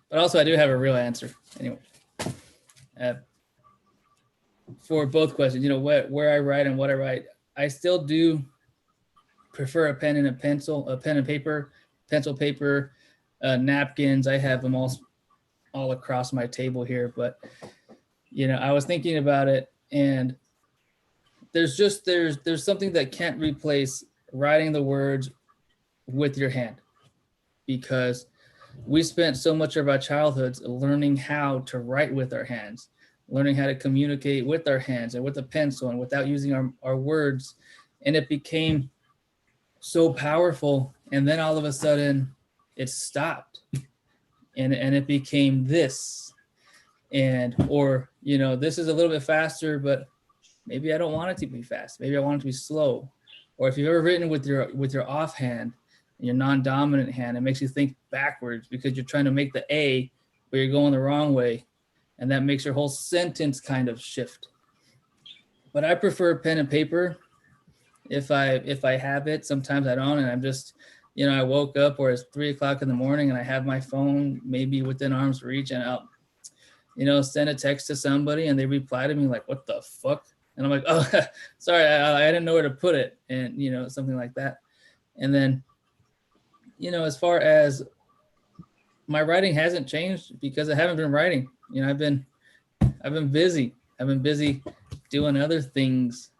But also, I do have a real answer. Anyway, for both questions, you know, where I write and what I write, I still do prefer a pen and a pencil, a pen and paper, pencil, paper, napkins. I have them all across my table here. But, you know, I was thinking about it, and there's something that can't replace writing the words with your hand, because we spent so much of our childhoods learning how to write with our hands, learning how to communicate with our hands and with a pencil and without using our words. And it became so powerful. And then all of a sudden it stopped, and it became this, or, you know, this is a little bit faster, but maybe I don't want it to be fast. Maybe I want it to be slow. Or if you've ever written with your offhand, your non-dominant hand, it makes you think backwards because you're trying to make the A, but you're going the wrong way. And that makes your whole sentence kind of shift. But I prefer pen and paper if I have it. Sometimes I don't, and I'm just, you know, I woke up or it's 3 o'clock in the morning and I have my phone maybe within arm's reach, and I'll, you know, send a text to somebody and they reply to me like, what the fuck? And I'm like, oh, sorry, I didn't know where to put it. And, you know, something like that. And then, you know, as far as my writing hasn't changed because I haven't been writing. You know, I've been busy. I've been busy doing other things.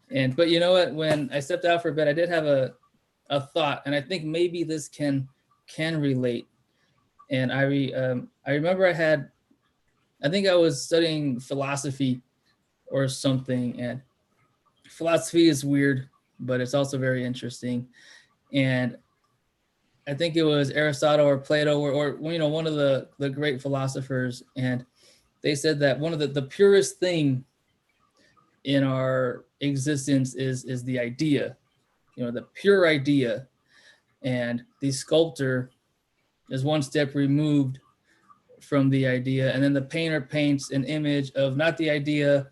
But you know what? When I stepped out for a bit, I did have a thought, and I think maybe this can relate. And I remember I think I was studying philosophy or something. And philosophy is weird, but it's also very interesting. And I think it was Aristotle or Plato or one of the great philosophers. And they said that one of the purest thing in our existence is the idea, the pure idea. And the sculptor is one step removed from the idea. And then the painter paints an image of not the idea,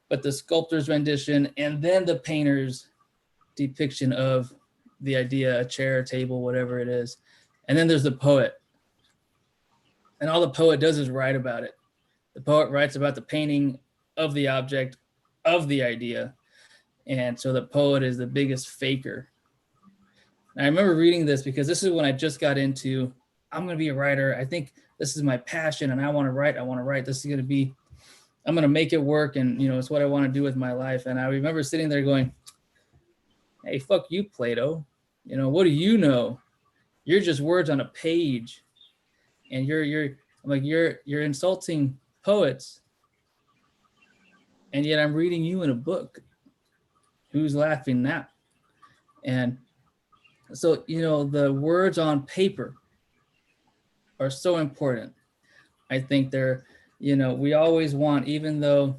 but the sculptor's rendition, and then the painter's depiction of the idea, a chair, a table, whatever it is. And then there's the poet. And all the poet does is write about it. The poet writes about the painting of the object, of the idea. And so the poet is the biggest faker. And I remember reading this because this is when I just got into, I'm going to be a writer. I think this is my passion and I want to write. This is going to be, I'm going to make it work. And, it's what I want to do with my life. And I remember sitting there going, hey, fuck you, Plato. What do you know? You're just words on a page. And you're insulting poets. And yet I'm reading you in a book. Who's laughing now? And so, the words on paper are so important. I think they're, we always want, even though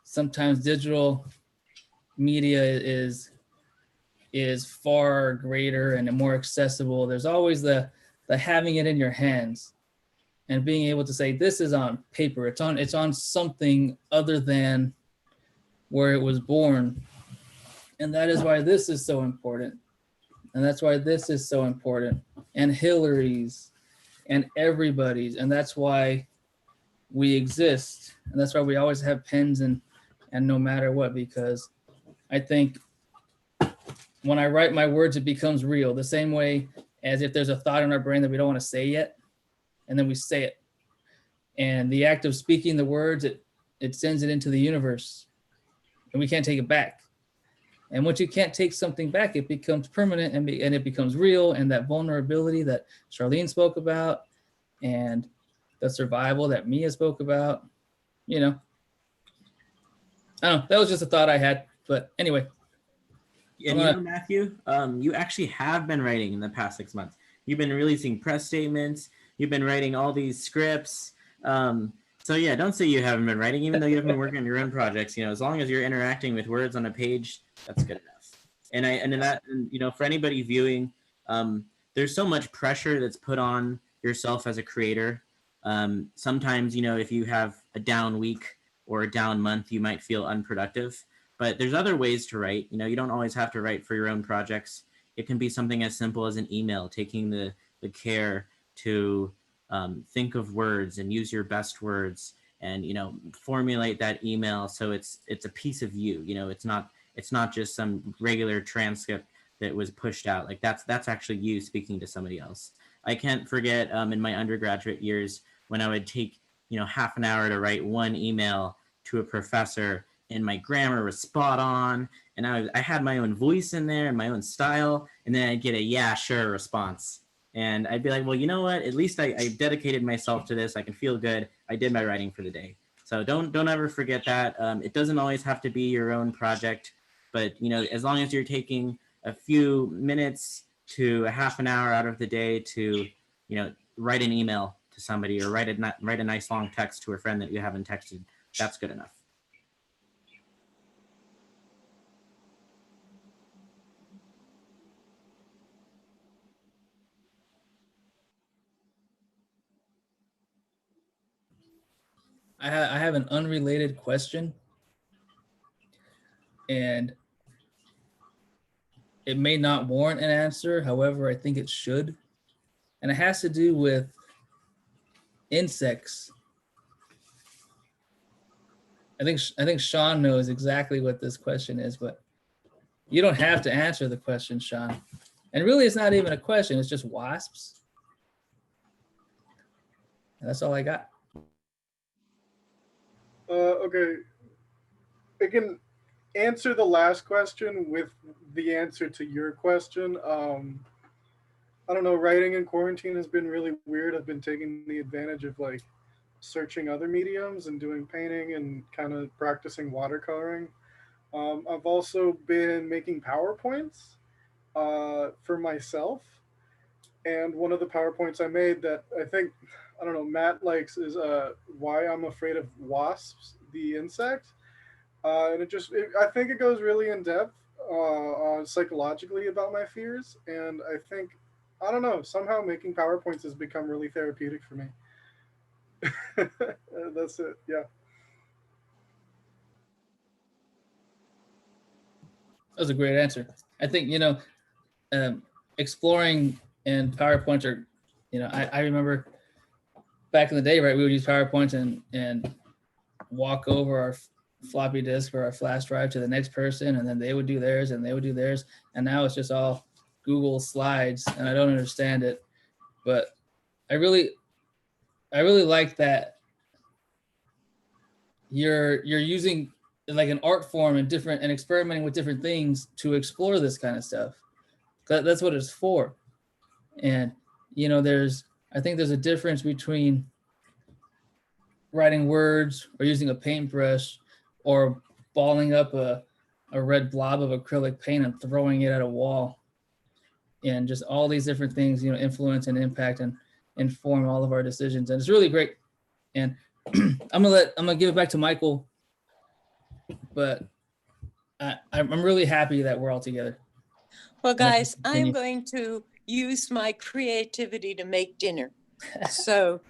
sometimes digital media is far greater and more accessible, there's always the having it in your hands and being able to say, this is on paper. It's on something other than where it was born. And that is why this is so important. And that's why this is so important. And Hillary's and everybody's. And that's why we exist. And that's why we always have pens and no matter what, because I think when I write my words, it becomes real. The same way as if there's a thought in our brain that we don't want to say yet, and then we say it. And the act of speaking the words, it sends it into the universe. And we can't take it back. And once you can't take something back, it becomes permanent and it becomes real. And that vulnerability that Charlene spoke about and the survival that Mia spoke about, I don't know, that was just a thought I had. But anyway. And Matthew, you actually have been writing in the past 6 months. You've been releasing press statements. You've been writing all these scripts. So yeah, don't say you haven't been writing, even though you haven't been working on your own projects. As long as you're interacting with words on a page, that's good enough. And for anybody viewing, there's so much pressure that's put on yourself as a creator. Sometimes, if you have a down week or a down month, you might feel unproductive. But there's other ways to write. You don't always have to write for your own projects. It can be something as simple as an email, taking the care to think of words and use your best words and, formulate that email so it's a piece of you. It's not just some regular transcript that was pushed out. Like that's actually you speaking to somebody else. I can't forget in my undergraduate years when I would take, half an hour to write one email to a professor, and my grammar was spot on, and I had my own voice in there and my own style, and then I'd get a yeah, sure response. And I'd be like, well, you know what? At least I dedicated myself to this. I can feel good. I did my writing for the day. So don't ever forget that. It doesn't always have to be your own project, but as long as you're taking a few minutes to a half an hour out of the day to, write an email to somebody or write a nice long text to a friend that you haven't texted, that's good enough. I have an unrelated question, and it may not warrant an answer. However, I think it should. And it has to do with insects. I think Sean knows exactly what this question is, but you don't have to answer the question, Sean. And really, it's not even a question. It's just wasps. And that's all I got. Okay. I can answer the last question with the answer to your question. I don't know, writing in quarantine has been really weird. I've been taking the advantage of searching other mediums and doing painting and kind of practicing watercoloring. I've also been making PowerPoints for myself. And one of the PowerPoints I made that I think, I don't know, Matt likes is why I'm afraid of wasps, the insect. And I think it goes really in depth psychologically about my fears. And I think, I don't know, somehow making PowerPoints has become really therapeutic for me. That's it. Yeah. That was a great answer. I think, exploring and PowerPoints are, I remember back in the day, right, we would use PowerPoints and walk over our floppy disk or our flash drive to the next person, and then they would do theirs and they would do theirs. And now it's just all Google Slides, and I don't understand it. But I really like that you're using like an art form and experimenting with different things to explore this kind of stuff. That's what it's for. And I think there's a difference between writing words or using a paintbrush or balling up a red blob of acrylic paint and throwing it at a wall. And just all these different things, influence and impact and inform all of our decisions. And it's really great. And I'm gonna give it back to Michael, but I'm really happy that we're all together. Well, guys, I'm going to use my creativity to make dinner. So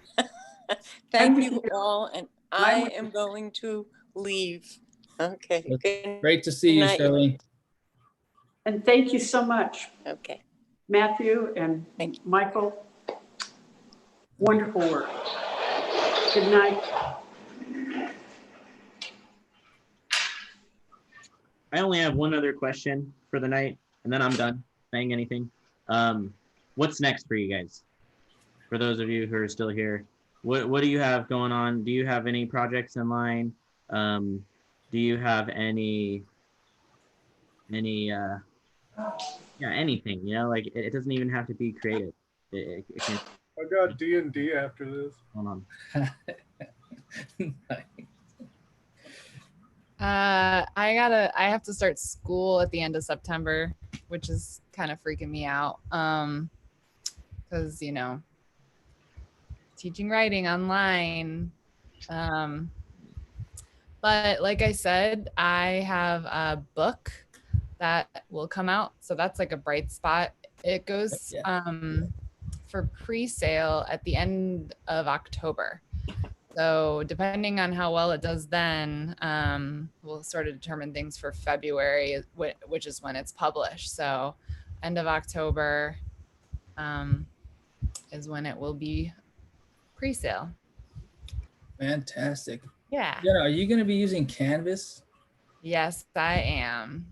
thank you all, and I am going to leave. Okay. Great to see you, Charlene. And thank you so much. Okay. Matthew and Michael, wonderful work. Good night. I only have one other question for the night, and then I'm done saying anything. What's next for you guys? For those of you who are still here, what do you have going on? Do you have any projects in line? Do you have anything, like it doesn't even have to be creative. It can. I got D&D after this. Hold on. I have to start school at the end of September, which is kind of freaking me out. Because, teaching writing online. But like I said, I have a book that will come out. So that's like a bright spot. It goes for pre-sale at the end of October. So depending on how well it does then, we'll sort of determine things for February, which is when it's published. So end of October is when it will be pre-sale. Fantastic. Yeah. Jenna, are you going to be using Canvas? Yes, I am.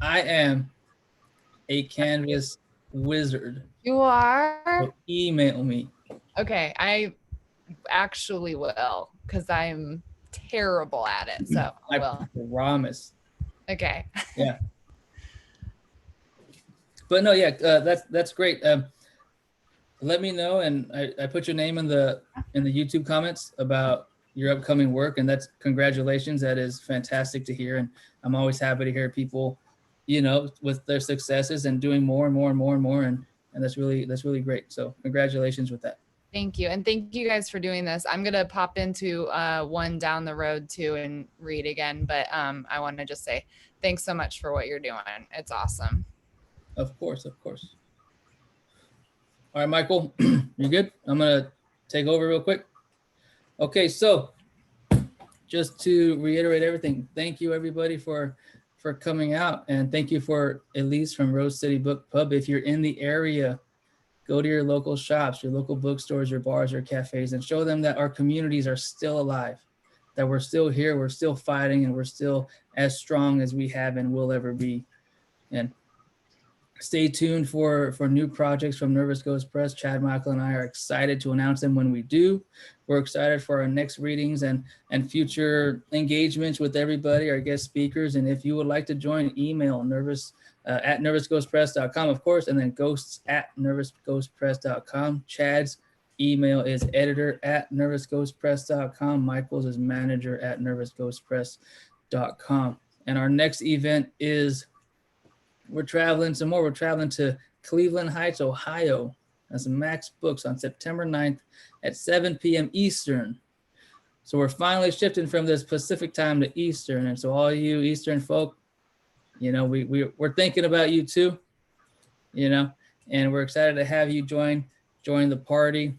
I am a Canvas wizard. You are? So email me. Okay, I actually will, because I'm terrible at it. So I will. Promise. Okay. Yeah. But no, yeah, that's great. Let me know, and I put your name in the YouTube comments about your upcoming work, and that's congratulations. That is fantastic to hear, and I'm always happy to hear people, with their successes and doing more and more and more and more, and that's really great. So congratulations with that. Thank you, and thank you guys for doing this. I'm gonna pop into one down the road too and read again, but I want to just say thanks so much for what you're doing. It's awesome. Of course. All right, Michael, you good? I'm gonna take over real quick. Okay, so just to reiterate everything, thank you everybody for coming out, and thank you for Elise from Rose City Book Pub. If you're in the area, go to your local shops, your local bookstores, your bars, your cafes, and show them that our communities are still alive, that we're still here, we're still fighting, and we're still as strong as we have and will ever be. And stay tuned for new projects from Nervous Ghost Press. Chad, Michael, and I are excited to announce them when we do. We're excited for our next readings and future engagements with everybody, our guest speakers. And if you would like to join, email at nervousghostpress.com, of course, and then ghosts@nervousghostpress.com. Chad's email is editor@nervousghostpress.com. Michael's is manager@nervousghostpress.com. And our next event is, we're traveling some more. We're traveling to Cleveland Heights, Ohio. That's Max Books on September 9th at 7 p.m. Eastern. So we're finally shifting from this Pacific time to Eastern. And so all you Eastern folk, you know, we're thinking about you too, you know, and we're excited to have you join the party.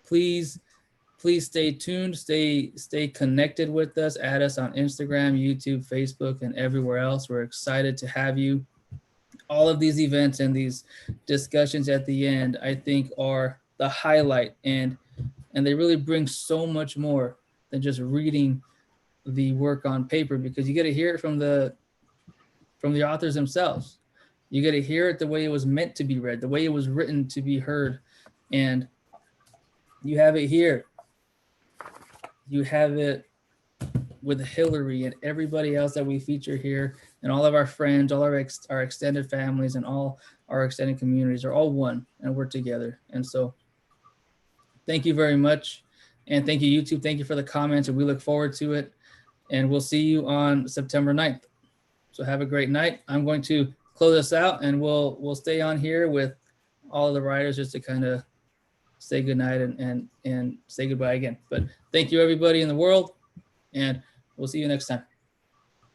Please stay tuned, stay connected with us, add us on Instagram, YouTube, Facebook, and everywhere else. We're excited to have you. All of these events and these discussions at the end, I think, are the highlight, and they really bring so much more than just reading the work on paper, because you get to hear it from the authors themselves. You get to hear it the way it was meant to be read, the way it was written to be heard. And you have it here. You have it with Hillary and everybody else that we feature here, and all of our friends, all our extended families, and all our extended communities are all one, and we're together. And so thank you very much. And thank you, YouTube. Thank you for the comments, and we look forward to it. And we'll see you on September 9th. So have a great night. I'm going to close us out, and we'll stay on here with all of the writers just to kind of say goodnight and say goodbye again. But thank you, everybody in the world, and we'll see you next time.